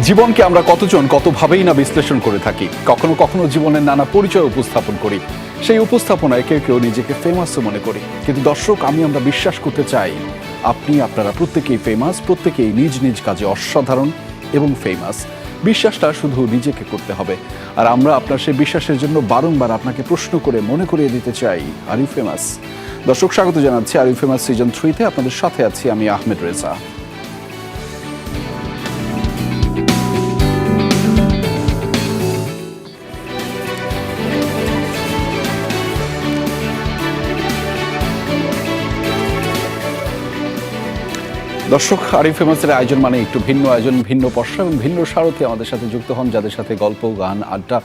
জীবনকে আমরা কতজন কতভাবেই না বিশ্লেষণ করে থাকি, কখনো কখনো জীবনের নানা পরিচয় উপস্থাপন করি। সেই উপস্থাপনায় কেউ কেউ নিজেকে ফেমাসও মনে করি। কিন্তু দর্শক, আমরা বিশ্বাস করতে চাই আপনারা প্রত্যেকেই ফেমাস, প্রত্যেকেই নিজ নিজ কাজে অসাধারণ এবং ফেমাস। বিশ্বাসটা শুধু নিজেকে করতে হবে। আর আমরা আপনার সেই বিশ্বাসের জন্য বারংবার আপনাকে প্রশ্ন করে মনে করিয়ে দিতে চাই, আর ইউ ফেমাস? দর্শক, স্বাগত জানাচ্ছি আর ইউ ফেমাস সিজন 3-তে। আপনাদের সাথে আছি আমি, আহমেদ রেজা। দর্শক, আর ইউ ফেমাসের আয়োজন মানে একটু ভিন্ন আয়োজন, ভিন্ন পর্ষা এবং ভিন্ন সারথি আমাদের সাথে যুক্ত হন, যাদের সাথে গল্প, গান, আড্ডা,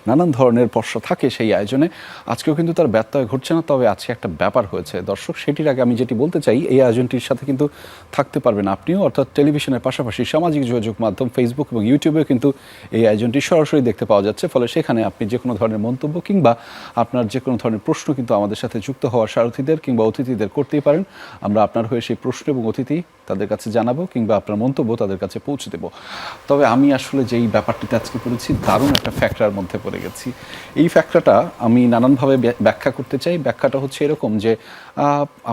নানান ধরনের পর্ষা থাকে সেই আয়োজনে। আজকেও কিন্তু তার ব্যত্যয় ঘটছে না, তবে আজকে একটা ব্যাপার হয়েছে। দর্শক, সেটির আগে আমি যেটি বলতে চাই, এই আয়োজনটির সাথে কিন্তু থাকতে পারবেন আপনিও, অর্থাৎ টেলিভিশনের পাশাপাশি সামাজিক যোগাযোগ মাধ্যম ফেসবুক এবং ইউটিউবেও কিন্তু এই আয়োজনটি সরাসরি দেখতে পাওয়া যাচ্ছে। ফলে সেখানে আপনি যে কোনো ধরনের মন্তব্য কিংবা আপনার যে কোনো ধরনের প্রশ্ন কিন্তু আমাদের সাথে যুক্ত হওয়ার সারথীদের কিংবা অতিথিদের করতেই পারেন। আমরা আপনার হয়ে সেই প্রশ্ন এবং অতিথি তাদের কাছে জানাবো কিংবা আপনার মন্তব্য তাদের কাছে পৌঁছে দেবো। তবে আমি আসলে যেই ব্যাপারটিতে আজকে পড়েছি, দারুণ একটা ফ্যাক্টর মধ্যে পড়ে গেছি। এই ফ্যাক্টরটা আমি নানানভাবে ব্যাখ্যা করতে চাই। ব্যাখ্যাটা হচ্ছে এরকম যে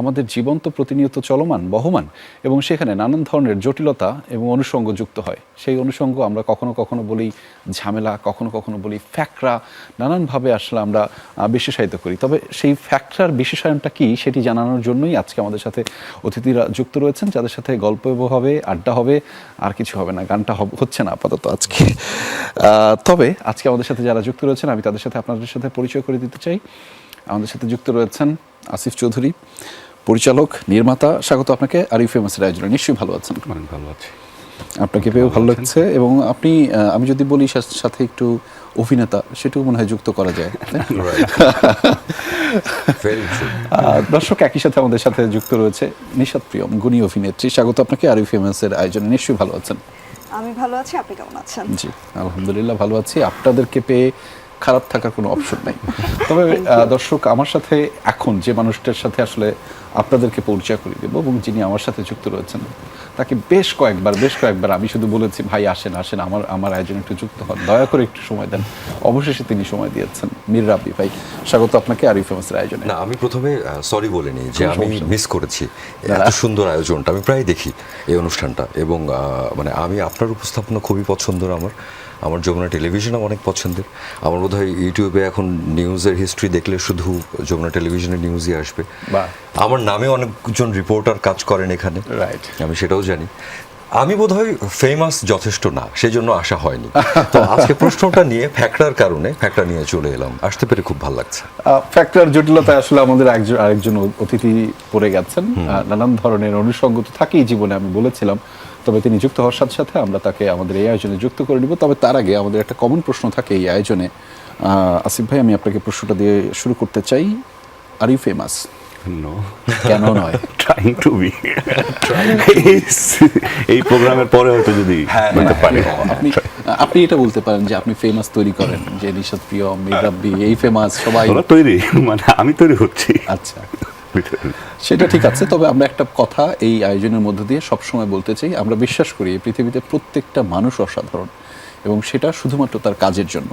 আমাদের জীবন তো প্রতিনিয়ত চলমান, বহমান, এবং সেখানে নানান ধরনের জটিলতা এবং অনুষঙ্গ যুক্ত হয়। সেই অনুষঙ্গ আমরা কখনো কখনো বলি ঝামেলা, কখনো কখনো বলি ফ্যাক্টরা, নানানভাবে আসলে আমরা বিশেষায়িত করি। তবে সেই ফ্যাক্টর বিশেষায়নটা কি, সেটি জানানোর জন্যই আজকে আমাদের সাথে অতিথিরা যুক্ত রয়েছেন, যাদের সাথে গল্প হবে, আড্ডা হবে, আর কিছু হবে না। গানটা হচ্ছে না আপাতত আজকে। তবে আজকে আমাদের সাথে যারা যুক্ত রয়েছেন, আমি তাদের সাথে আপনাদের সাথে পরিচয় করে দিতে চাই। আমাদের সাথে যুক্ত রয়েছেন আসিফ চৌধুরী, পরিচালক, নির্মাতা। স্বাগত আপনাকে আর ইউ ফেমাসের আয়োজনে। নিশ্চয়ই ভালো আছেন? ভালো আছি। আপনাকে পেয়েও ভালো লাগছে। এবং আপনি, আমি যদি বলি সাথে একটু অভিনেতা, সেটাও মনে হয় যুক্ত করা যায়। দর্শক, একই সাথে আমাদের সাথে যুক্ত রয়েছে নিশাত প্রিয়ম, গুণী অভিনেত্রী। স্বাগত আপনাকে আর ইউ ফেমাসের আয়োজনে। নিশ্চয়ই ভালো আছেন? আমি ভালো আছি, আপনি কেমন আছেন? জি, আলহামদুলিল্লাহ ভালো আছি। আপনাদেরকে পেয়ে খারাপ থাকার কোনো অপশন নাই। তবে দর্শক, আমার সাথে এখন যে মানুষটার সাথে আসলে আপনাদেরকে পরিচয় করে দেবো এবং যিনি আমার সাথে যুক্ত রয়েছেন, তাকে বেশ কয়েকবার আমি শুধু বলেছি, ভাই আসেন আমার আয়োজনে একটু যুক্ত হন, দয়া করে একটু সময় দেন। অবশেষে তিনি সময় দিয়েছেন। মীর রাব্বি ভাই, স্বাগত আপনাকে আর ইউ ফেমাসের আয়োজনে। না, আমি প্রথমে সরি বলে নিই যে আমি মিস করেছি এত সুন্দর আয়োজনটা। আমি প্রায় দেখি এই অনুষ্ঠানটা, এবং মানে আমি আপনার উপস্থাপনা খুবই পছন্দের। আমার যমুনা টেলিভিশন অনেক পছন্দের। আমার বোধ হয় ইউটিউবে এখন নিউজের হিস্ট্রি দেখলে শুধু যমুনা টেলিভিশনের নিউজই আসবে। আমার নামে অনেকজন রিপোর্টার কাজ করেন এখানে, রাইট, আমি সেটাও জানি। আমি বোধ হয় ফেমাস যথেষ্ট না, সেই জন্য আসা হয়নি। তো আজকে প্রশ্নটা নিয়ে ফ্যাক্টর নিয়ে চলে এলাম। আসতে পেরে খুব ভালো লাগছে। ফ্যাক্টর জটিলতায় আসলে আমাদের আরেকজন অতিথি পড়ে গেছেন। নানান ধরনের অনুষঙ্গ তো থাকেই জীবনে, আমি বলেছিলাম। তবে তিনি যুক্ত হওয়ার সাথে সাথে আমরা তাকে আমাদের এই আয়োজনে যুক্ত করে নিব। তবে তার আগে আমাদের একটা কমন প্রশ্ন থাকে এই আয়োজনে। আসিফ ভাই, আমি আপনাকে প্রশ্নটা দিয়ে শুরু করতে চাই। Are you famous? নো। কেন নয়? Trying to be. এই প্রোগ্রামের পরে হয়তো যদি বলতে পারি, আপনি এটা বলতে পারেন যে আপনি ফেমাস তৈরি করেন, যে নিশাত প্রিয়ম, মীর রাব্বি, এই ফেমাস সবাই তৈরি, মানে আমি তৈরি হচ্ছি। আচ্ছা, সেটা ঠিক আছে। তবে আমরা একটা কথা এই আয়োজনের মধ্য দিয়ে সবসময় বলতে চাই, আমরা বিশ্বাস করি এই পৃথিবীতে প্রত্যেকটা মানুষ অসাধারণ, এবং সেটা শুধুমাত্র তার কাজের জন্য।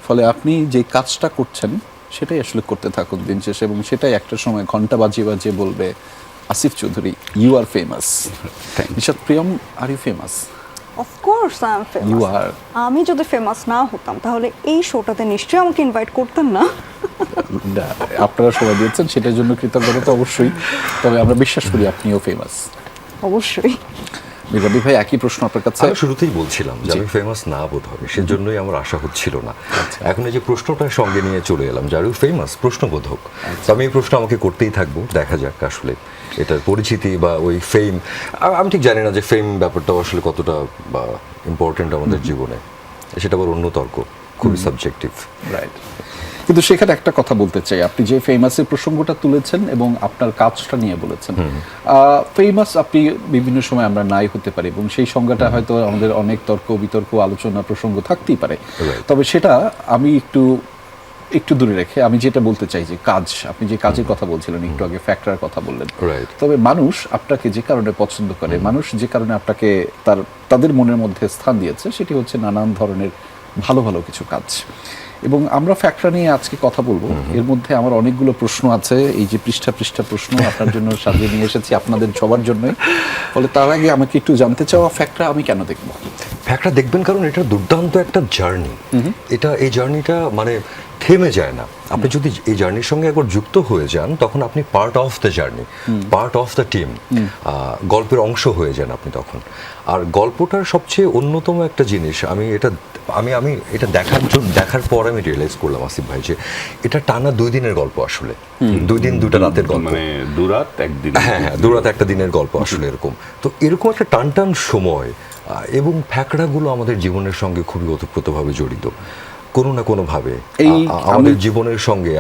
ফলে আপনি যে কাজটা করছেন সেটাই আসলে করতে থাকুন দিন শেষে, এবং সেটাই একটা সময় ঘন্টা বাজিয়ে বাজিয়ে বলবে, Asif Chowdhury, you are famous. Nishat Priyam, are you famous? Of course I am famous. You are. আমি যদি ফেমাস না হতাম তাহলে এই শোটাতে নিশ্চয়ই আমাকে ইনভাইট করতেন না। আপনারা সময় দিয়েছেন, সেটার জন্য কৃতজ্ঞতা তো অবশ্যই। তবে আমরা বিশ্বাস করি আপনিও ফেমাস। অবশ্যই। রবি ভাই, একই প্রশ্ন আপনার কাছে। আমি শুরুতেই বলছিলাম যে আমি ফেমাস না বোধ হবে, সেজন্যই আমার আশা হচ্ছিল না। এখন এই যে প্রশ্নটার সঙ্গে নিয়ে চলে এলাম, যার ফেমাস প্রশ্নবোধক, তো আমি এই প্রশ্ন আমাকে করতেই থাকবো। দেখা যাক আসলে এটার পরিচিতি বা ওই ফেম, আমি ঠিক জানি না যে ফেম ব্যাপারটাও আসলে কতটা ইম্পর্টেন্ট আমাদের জীবনে, সেটা আবার অন্য তর্ক, খুবই সাবজেক্টিভ। রাইট। কিন্তু সেখানে একটা কথা বলতে চাই, আপনি যে ফেমাসের প্রসঙ্গটা তুলেছেন এবং আপনার কাজটা নিয়ে বলেছেন, ফেমাস আপনি বিভিন্ন সময় আমরা নাই হতে পারি, এবং সেই সংজ্ঞাটা হয়তো আমাদের অনেক তর্ক বিতর্ক আলোচনা প্রসঙ্গ থাকতেই পারে। তবে সেটা আমি একটু একটু দূরে রেখে আমি যেটা বলতে চাই যে কাজ, আপনি যে কাজের কথা বলছিলেন একটু আগে, ফ্যাক্টরের কথা বললেন, Right. তবে মানুষ আপনাকে যে কারণে পছন্দ করে, মানুষ যে কারণে আপনাকে তাদের মনের মধ্যে স্থান দিয়েছে, সেটি হচ্ছে নানান ধরনের ভালো ভালো কিছু কাজ। এবং আমরা ফ্যাক্টরা নিয়ে আজকে কথা বলবো। এর মধ্যে আমার অনেকগুলো প্রশ্ন আছে, এই যে পৃষ্ঠা পৃষ্ঠা প্রশ্ন আপনার জন্য সাজিয়ে নিয়ে এসেছি, আপনাদের সবার জন্যই। ফলে তার আগে আমাকে একটু জানতে চাওয়া, ফ্যাক্টরা আমি কেন দেখবো? ফ্যাক্টটা দেখবেন কারণ এটা দুর্দান্ত একটা জার্নি। এই জার্নিটা মানে থেমে যায় না। আপনি যদি এই জার্নির সঙ্গে একবার যুক্ত হয়ে যান, তখন আপনি part of the journey, part of the team, গল্পের অংশ হয়ে যান আপনি তখন। আর গল্পটার সবচেয়ে অন্যতম একটা জিনিস, আমি এটা দেখার পর আমি রিয়েলাইজ করলাম আসিফ ভাই, যে এটা টানা 2 দিনের গল্প আসলে, 2 দিন 2টা রাতের গল্প, মানে 2 রাত 1 দিন। হ্যাঁ, 2 রাত 1টা দিনের গল্প আসলে এরকম। তো এরকম একটা টান সময়, এবং ফ্যাকড়াগুলো আমাদের জীবনের সঙ্গে খুবই ওতপ্রোতভাবে জড়িত কোনো না কোনোভাবে। আমাদের জীবনের সঙ্গে,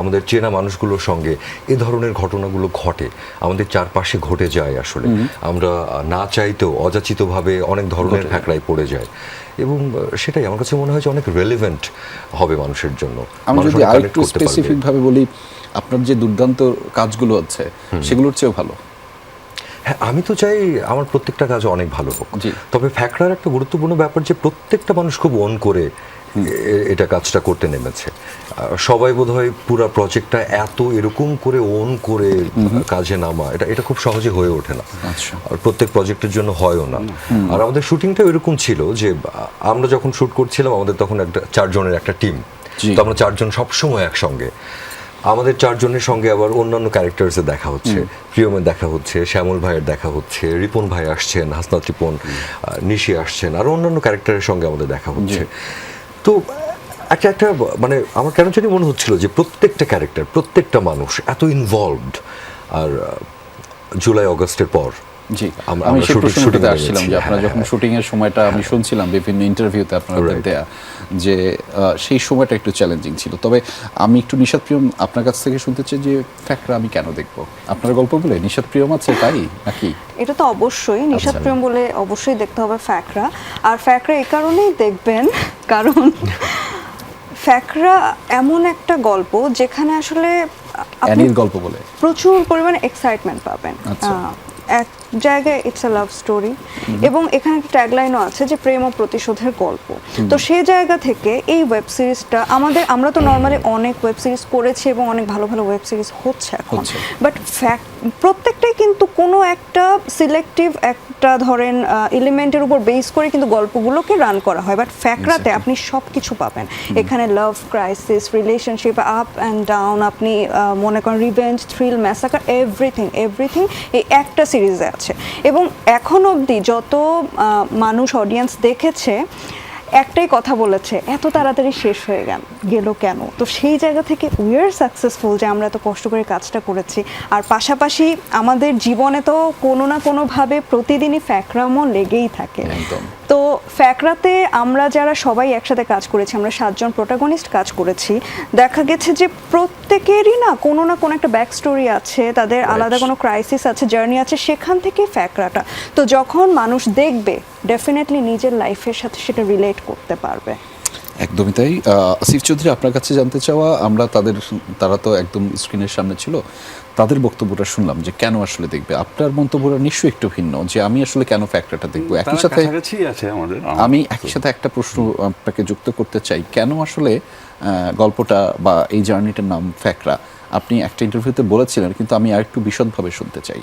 আমাদের চেনা মানুষগুলোর সঙ্গে এ ধরনের ঘটনাগুলো ঘটে, আমাদের চারপাশে ঘটে যায় আসলে। আমরা না চাইতেও অযাচিতভাবে অনেক ধরনের ফ্যাকড়ায় পড়ে যায়, এবং সেটাই আমার কাছে মনে হয় যে অনেক রেলেভেন্ট হবে মানুষের জন্য। আমি যদি আরেকটু স্পেসিফিক ভাবে বলি, আপনার যে দুর্দান্ত কাজগুলো আছে সেগুলোর চেয়েও ভালো। হ্যাঁ, আমি তো চাই আমার প্রত্যেকটা কাজ অনেক ভালো হোক। জি। তবে ফ্যাক্টর একটা গুরুত্বপূর্ণ ব্যাপার যে প্রত্যেকটা মানুষ খুব অন করে এটা কাজটা করতে নেমেছে। সবাই বোধহয় পুরো প্রজেক্টটা এত এরকম করে অন করে কাজে নামা, এটা খুব সহজে হয়ে ওঠে না। আচ্ছা। আর প্রত্যেক প্রজেক্টের জন্য হয়ও না। আর আমাদের শুটিংটাও এরকম ছিল যে আমরা যখন শুট করছিলাম, আমাদের তখন 4 জনের একটা টিম, তো আমরা 4 জন সবসময় একসঙ্গে। আমাদের 4 জনের সঙ্গে আবার অন্যান্য ক্যারেক্টার্সে দেখা হচ্ছে, প্রিয়মের দেখা হচ্ছে, শ্যামল ভাইয়ের দেখা হচ্ছে, রিপন ভাই আসছেন, হাসনাত রিপন, নিশি আসছেন, আর অন্যান্য ক্যারেক্টারের সঙ্গে আমাদের দেখা হচ্ছে। তো একটা মানে আমার কেন জানি মনে হচ্ছিল যে প্রত্যেকটা ক্যারেক্টার, প্রত্যেকটা মানুষ এত ইনভলভড। আর জুলাই অগস্টের পর জি, আমরা আমি সেই শুটিং প্রশ্নটাতে আসছিলাম যে নেমেছি। আপনারা যখন শুটিং এর সময়টা আমি শুনছিলাম বিভিন্ন ইন্টারভিউতে আপনাদের দেয়া, যে সেই সময়টা একটু চ্যালেঞ্জিং ছিল। তবে আমি একটু নিশাত প্রিয়ম আপনার কাছ থেকে শুনতে চাই যে ফ্যাক্টরা আমি কেন দেখবো? আপনার গল্প বলে নিশাত প্রিয়ম আছে তাই নাকি? এটা তো অবশ্যই নিশাত প্রেম বলে অবশ্যই দেখতে হবে ফ্যাকরা। আর ফ্যাকরা এই কারণেই দেখবেন কারণ ফ্যাকরা এমন একটা গল্প যেখানে আসলে আপনি অ্যানির গল্প বলে প্রচুর পরিমাণে এক্সাইটমেন্ট পাবেন। আচ্ছা। এক জায়গায় ইটস আ লাভ স্টোরি, এবং এখানে একটা ট্যাগলাইনও আছে যে প্রেম ও প্রতিশোধের গল্প। তো সেই জায়গা থেকে এই ওয়েব সিরিজটা আমরা তো নর্মালি অনেক ওয়েব সিরিজ করেছি এবং অনেক ভালো ভালো ওয়েব সিরিজ হচ্ছে এখন, বাট প্রত্যেকটাই কিন্তু কোনো একটা সিলেক্টিভ একটা ধরেন এলিমেন্টের উপর বেস করে কিন্তু গল্পগুলোকে রান করা হয়। বাট ফ্যাকরাতে আপনি সব কিছু পাবেন এখানে, love, crisis, relationship, up and down, আপনি মনে করেন রিভেঞ্জ, থ্রিল, ম্যাসাকার, এভরিথিং এই একটা সিরিজে আছে। এবং এখন অবধি যত মানুষ অডিয়েন্স দেখেছে একটাই কথা বলেছে, এত তাড়াতাড়ি শেষ হয়ে গেল কেন? তো সেই জায়গা থেকে উই আর সাকসেসফুল যে আমরা এত কষ্ট করে কাজটা করেছি। আর পাশাপাশি আমাদের জীবনে তো কোনো না কোনোভাবে প্রতিদিনই ফ্যাকরামও লেগেই থাকে। তো ফ্যাকরাতে আমরা যারা সবাই একসাথে কাজ করেছি, আমরা 7 জন প্রোটাগনিস্ট কাজ করেছি, দেখা গেছে যে প্রত্যেকেরই না কোনো একটা ব্যাক স্টোরি আছে, তাদের আলাদা কোনো ক্রাইসিস আছে, জার্নি আছে, সেখান থেকে ফ্যাকরাটা। তো যখন মানুষ দেখবে ডেফিনেটলি নিজের লাইফের সাথে সেটা রিলেট করতে পারবে। একদমই তাই। আসিফ চৌধুরী, আপনার কাছে জানতে চাওয়া, আমরা তারা তো একদম স্ক্রিনের সামনে ছিল, তাদের বক্তব্যটা শুনলাম যে কেন আসলে দেখবে। আপনার মন্তব্যটা নিশ্চয়ই একটু ভিন্ন, যে আমি আসলে কেন ফ্যাক্টরটা দেখবো। একই সাথে আমি একই সাথে একটা প্রশ্ন আপনাকে যুক্ত করতে চাই, কেন আসলে গল্পটা বা এই জার্নিটার নাম ফ্যাকরা? আপনি একটা ইন্টারভিউতে বলেছিলেন, কিন্তু আমি আর একটু বিশদভাবে শুনতে চাই।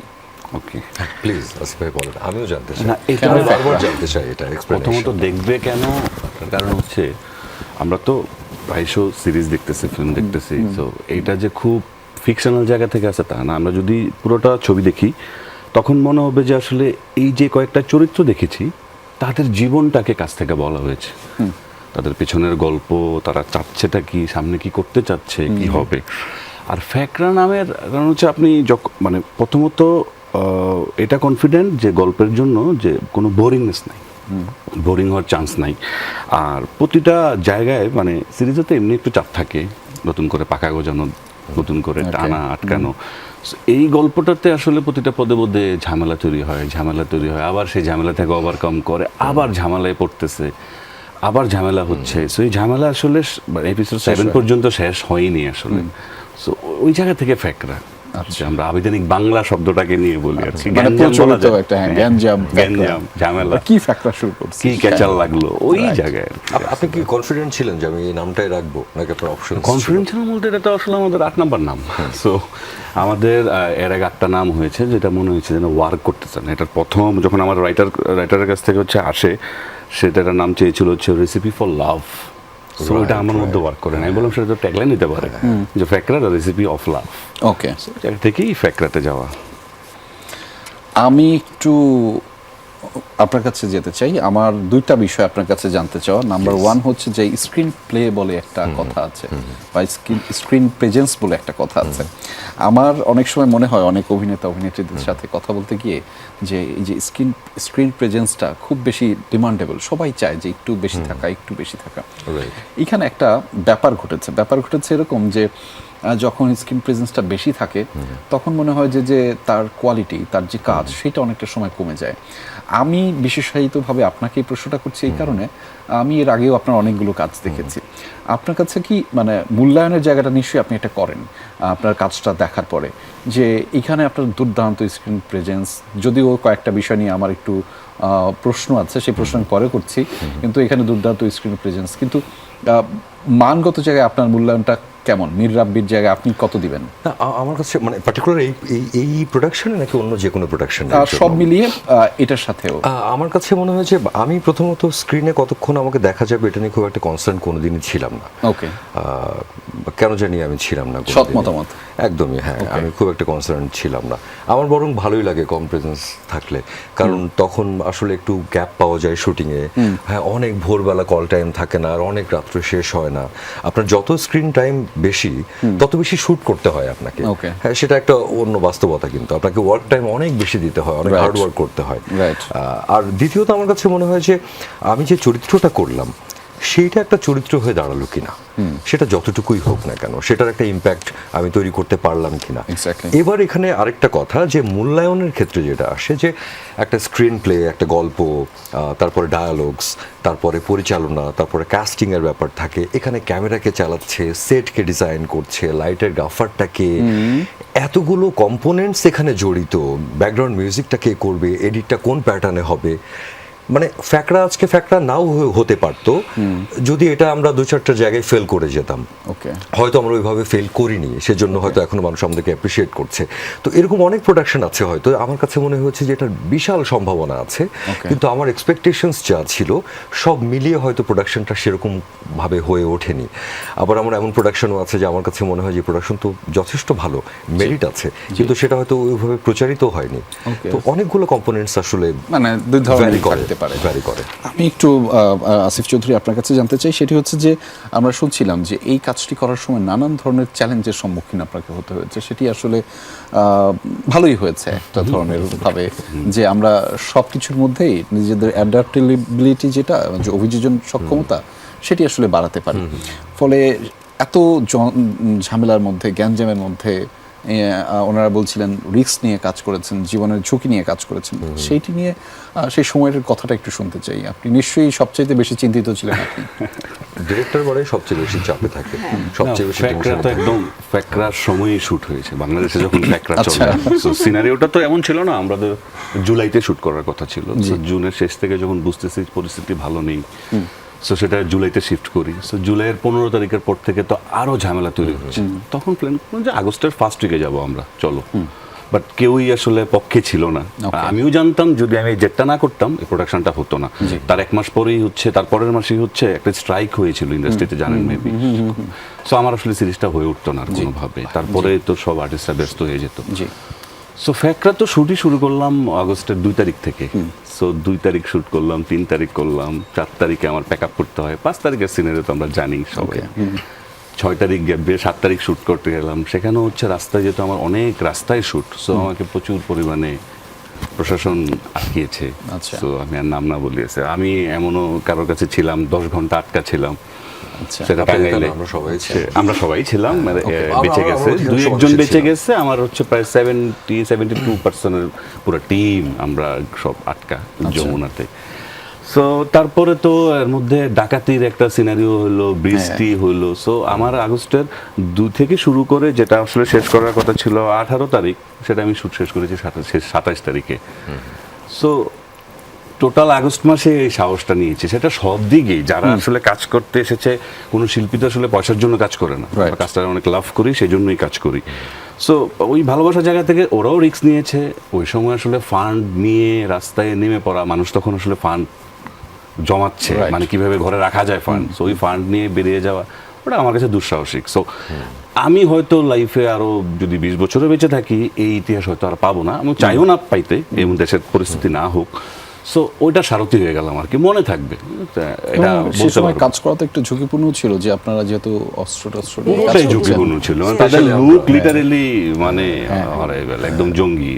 ওকে, প্লিজ আসিফ ভাই বলেন, আমিও জানতে চাই। না, এটা আমি বারবার জানতে চাই এটা প্রথমত এক্সপ্লেনেশন। দেখবে কেন, তার কারণ হচ্ছে আমরা তো প্রায়শো সিরিজ দেখতেছি, ফিল্ম দেখতেছি, তো এইটা যে খুব ফিকশনাল জায়গা থেকে আসে তা না। আমরা যদি পুরোটা ছবি দেখি তখন মনে হবে যে আসলে এই যে কয়েকটা চরিত্র দেখেছি তাদের জীবনটাকে কাছ থেকে বলা হয়েছে, তাদের পেছনের গল্প, তারা চাচ্ছেটা কি, সামনে কি করতে চাচ্ছে, কি হবে। আর ফ্যাকরা নামের কারণ হচ্ছে আপনি মানে প্রথমত এটা কনফিডেন্ট যে গল্পের জন্য যে কোনো বোরিংনেস নাই, বোরিং হওয়ার চান্স নাই। আর প্রতিটা জায়গায় মানে সিরিজে তো এমনি একটু চাপ থাকে, নতুন করে পাকা গোজানো, নতুন করে টানা আটকানো। এই গল্পটাতে আসলে প্রতিটা পদে পদে ঝামেলা তৈরি হয়, আবার সেই ঝামেলা থেকে ওভারকাম করে আবার ঝামেলায় পড়তেছে, আবার ঝামেলা হচ্ছে, সো এই ঝামেলা আসলে এপিসোড 7 পর্যন্ত শেষ হয়নি আসলে। সো ওই জায়গা থেকে ফ্যাকরা, আমরা আবিধানিক বাংলা শব্দটাকে নিয়ে বলি আর কি, মানে প্রচলিত একটা গ্যাঞ্জাম ঝামেলা, কি ফ্যাক্টর শুরু করছে, কি ক্যাচাল লাগলো ওই জায়গায়। আপনি কি কনফিডেন্ট ছিলেন যে আমি এই নামটাই রাখবো, নাকি আপনার অপশন? কনফিডেন্স ছিল বলতে এটা তো আসলে আমাদের 8 নাম্বার নাম। সো আমাদের এর আগে একটা নাম হয়েছে যেটা মনে হয়েছে যেন ওয়ার্ক করতেছে না। এটার প্রথম যখন আমার রাইটারের কাছ থেকে আসে, সেটার নাম চেয়েছিল হচ্ছে রেসিপি ফর লাভ। সো এটা আমার মধ্যে ওয়ার্ক করে না। আমি বললাম সেটা তো ট্যাগলাইন নিতে পারে যে ফ্যাকরা দ্য রেসিপি অফ লাভ। ওকে, জায়গা থেকেই ফ্যাকরাতে যাওয়া। আমি একটু আপনার কাছে যেতে চাই, আমার দুইটা বিষয় আপনার কাছে জানতে চাওয়া। নাম্বার 1 হচ্ছে যে স্ক্রিন প্লে বলে একটা কথা আছে, বা স্ক্রিন প্রেজেন্স বলে একটা কথা আছে। আমার অনেক সময় মনে হয় অনেক অভিনেতা অভিনেত্রীদের সাথে কথা বলতে গিয়ে যে এই যে স্ক্রিন প্রেজেন্সটা খুব বেশি ডিমান্ডেবল, সবাই চায় যে একটু বেশি থাকা, একটু বেশি থাকা। এখানে একটা ব্যাপার ঘটেছে এরকম যে যখন স্ক্রিন প্রেজেন্সটা বেশি থাকে তখন মনে হয় যে তার কোয়ালিটি, তার যে কাজ, সেটা অনেকটা সময় কমে যায়। আমি বিশেষায়িতভাবে আপনাকে এই প্রশ্নটা করছি এই কারণে, আমি এর আগেও আপনার অনেকগুলো কাজ দেখেছি। আপনার কাছে কি মানে মূল্যায়নের জায়গাটা নিশ্চয়ই আপনি এটা করেন আপনার কাজটা দেখার পরে, যে এখানে আপনার দুর্দান্ত স্ক্রিন প্রেজেন্স, যদিও কয়েকটা বিষয় নিয়ে আমার একটু প্রশ্ন আছে, সেই প্রশ্ন আমি পরে করছি, কিন্তু এখানে দুর্দান্ত স্ক্রিন প্রেজেন্স, কিন্তু মানগত জায়গায় আপনার মূল্যায়নটা কেমন? মীর রাব্বির জায়গায় আপনি কত দিবেন? না, আমার কাছে মানে পার্টিকুলার এই প্রোডাকশনে নাকি অন্য যে কোনো প্রোডাকশন? সব মিলিয়ে এটার সাথেও আমার কাছে মনে হয় যে আমি প্রথমত স্ক্রিনে কতক্ষণ আমাকে দেখা যাবে এটা নিয়ে খুব একটা কনসার্ন কোনোদিনই ছিলাম না। ওকে, কেন জানি আমি ছিলাম না সৎ মতামত। একদমই, হ্যাঁ, আমি খুব একটা কনসার্ন ছিলাম না। আমার বরং ভালোই লাগে কম প্রেজেন্স থাকলে, কারণ তখন আসলে একটু গ্যাপ পাওয়া যায় শুটিংয়ে। হ্যাঁ, অনেক ভোরবেলা কল টাইম থাকে না, আর অনেক রাত্রে শেষ হয় না। আপনার যত স্ক্রিন টাইম বেশি, তত বেশি শুট করতে হয় আপনাকে। হ্যাঁ, সেটা একটা অন্য বাস্তবতা, কিন্তু আপনাকে ওয়ার্ক টাইম অনেক বেশি দিতে হয়, অনেক হার্ড ওয়ার্ক করতে হয়। আর দ্বিতীয়ত আমার কাছে মনে হয় যে আমি যে চরিত্রটা করলাম সেইটা একটা চরিত্র হয়ে দাঁড়ালো কিনা, সেটা যতটুকুই হোক না কেন, সেটার একটা ইম্প্যাক্ট আমি তৈরি করতে পারলাম কিনা। এবার এখানে আরেকটা কথা, যে মূল্যায়নের ক্ষেত্রে যেটা আসে, যে একটা স্ক্রিন প্লে, একটা গল্প, তারপরে ডায়ালগস, তারপরে পরিচালনা, তারপরে কাস্টিং এর ব্যাপার থাকে। এখানে ক্যামেরাকে চালাচ্ছে, সেটকে ডিজাইন করছে, লাইটের গাফারটাকে, এতগুলো কম্পোনেন্টস এখানে জড়িত, ব্যাকগ্রাউন্ড মিউজিকটা কে করবে, এডিটটা কোন প্যাটার্নে হবে। মানে ফ্যাকরা আজকে ফ্যাকরা নাও হতে পারতো যদি এটা আমরা 2-4টা জায়গায় ফেল করে যেতাম। হয়তো আমরা ওইভাবে ফেল করিনি, সেজন্য হয়তো এখনো মানুষ আমাদেরকে অ্যাপ্রিসিয়েট করছে। তো এরকম অনেক প্রোডাকশন আছে, হয়তো আমার কাছে মনে হচ্ছে যে এটার বিশাল সম্ভাবনা আছে, কিন্তু আমার এক্সপেকটেশনস যা ছিল সব মিলিয়ে হয়তো প্রোডাকশনটা সেরকম ভাবে হয়ে ওঠেনি। আবার আমার এমন প্রোডাকশনও আছে যে আমার কাছে মনে হয় যে প্রোডাকশন তো যথেষ্ট ভালো, মেরিট আছে, কিন্তু সেটা হয়তো ওইভাবে প্রচারিত হয়নি। তো অনেকগুলো কম্পোনেন্টস আসলে মানে দুই ধরনের করে। আমি একটু আসিফ চৌধুরী আপনার কাছে জানতে চাই, সেটি হচ্ছে যে আমরা শুনছিলাম যে এই কাজটি করার সময় নানান ধরনের চ্যালেঞ্জের সম্মুখীন আপনাকে হতে হয়েছে। সেটি আসলে ভালোই হয়েছে একটা ধরনের ভাবে, যে আমরা সব কিছুর মধ্যেই নিজেদের অ্যাডাপ্টেবিলিটি, যেটা যে অভিযোজন সক্ষমতা, সেটি আসলে বাড়াতে পারি। ফলে এত ঝামেলার মধ্যে, গ্যাঞ্জামের মধ্যে ওনারা বলছিলেন রিস্ক নিয়ে কাজ করেছেন, জীবনের ঝুঁকি নিয়ে কাজ করেছেন, সেইটি নিয়ে সেই সময়ের কথাটা একটু শুনতে চাই। আপনি নিশ্চয়ই সবচেয়ে বেশি চিন্তিত ছিলেন। আপনি ডিরেক্টর বলে সবচেয়ে বেশি চাপে থাকে, সবচেয়ে বেশি ফ্যাকরা তো একদম ফ্যাকরার সময়ই শুট হয়েছে বাংলাদেশে, যখন ফ্যাকরা চলে। সো সিনারিওটা তো এমন ছিল না, আমাদের জুলাইতে শুট করার কথা ছিল। জুনের শেষ থেকে যখন বুঝতেছি পরিস্থিতি ভালো নেই, সো সেটা জুলাইতে শিফট করি। সো জুলাইয়ের 15 তারিখের পর থেকে তো আরো ঝামেলা তৈরি হচ্ছে। তখন প্ল্যান করলাম যে আগস্টের ফার্স্ট উইকে যাবো আমরা, চলো। বাট কেউই আসলে পক্ষে ছিল না। আমিও জানতাম যদি আমি জেটটা না করতাম এই প্রোডাকশনটা হতো না। তার 1 মাস পরেই হচ্ছে, তারপরের মাসেই হচ্ছে একটা স্ট্রাইক হয়েছিল ইন্ডাস্ট্রিতে, জানেন মেবি। সো আমার আসলে সিরিজটা হয়ে উঠতো না কোনোভাবে। তারপরে তো সব আর্টিস্টরা ব্যস্ত হয়ে যেত। সো ফ্যাকরা তো শুটই শুরু করলাম আগস্টের 2 তারিখ থেকে। সো 2 তারিখ শুট করলাম, 3 তারিখ করলাম, 4 তারিখে আমার প্যাক আপ করতে হয়, 5 তারিখের সিনারি তো আমরা জানি সবাই। 6 তারিখ গ্যাপ দিয়ে 7 তারিখ শুট করতে গেলাম। সেখানেও হচ্ছে রাস্তায় যেহেতু আমার অনেক রাস্তায় শুট, সো আমাকে প্রচুর পরিমাণে প্রশাসন আটকিয়েছে। সো আমি আর নাম না বলিয়েছে, আমি এমনও কারোর কাছে ছিলাম 10 ঘন্টা আটকা ছিলাম। সেটা টাঙ্গাইলে আমরা সবাই ছিলাম, বেঁচে গেছে 2-1 বেঁচে গেছে। আমার হচ্ছে প্রায় 72% পুরো টিম আমরা সব আটকা যমুনাতে। সো তারপরে তো এর মধ্যে ডাকাতির একটা সিনারিও হলো, বৃষ্টি হলো। সো আমার আগস্টের 2 থেকে শুরু করে যেটা আসলে শেষ করার কথা ছিল 18 তারিখ, সেটা আমি শুট শেষ করেছি 27 তারিখে। সো টোটাল আগস্ট মাসে এই সাহসটা নিয়েছে, সেটা সব দিকেই যারা আসলে কাজ করতে এসেছে। কোনো শিল্পী তো আসলে পয়সার জন্য কাজ করে না, Right. কাজটা অনেক লাভ করি, সেই জন্যই কাজ করি। সো ওই ভালোবাসার জায়গা থেকে ওরাও রিস্ক নিয়েছে। ওই সময় আসলে ফান্ড নিয়ে রাস্তায় নেমে পড়া, মানুষ তখন আসলে ফান্ড জমাচ্ছে, Right. মানে কিভাবে ঘরে রাখা যায় ফান্ড, সো ওই ফান্ড নিয়ে বেরিয়ে যাওয়া, ওটা আমার কাছে দুঃসাহসিক। সো আমি হয়তো লাইফে আরো যদি 20 বছরও বেঁচে থাকি, এই ইতিহাস হয়তো আর পাবো না, আমি চাইও না পাইতে, এবং দেশের পরিস্থিতি না হোক। সো ওইটা সারথি হয়ে গেলাম আর কি, মনে থাকবে এটা এবং সে বলতে সময় পারবো। কাজ করা তো একটু ঝুঁকিপূর্ণ ছিল, যে আপনারা যেহেতু অস্ত্র টস্ত্র নিয়ে কাজ পুরোটাই করছেন। ঝুঁকিপূর্ণ ছিল, মানে তাদের লুক লিটারেলি মানে horrible, একদম জঙ্গি,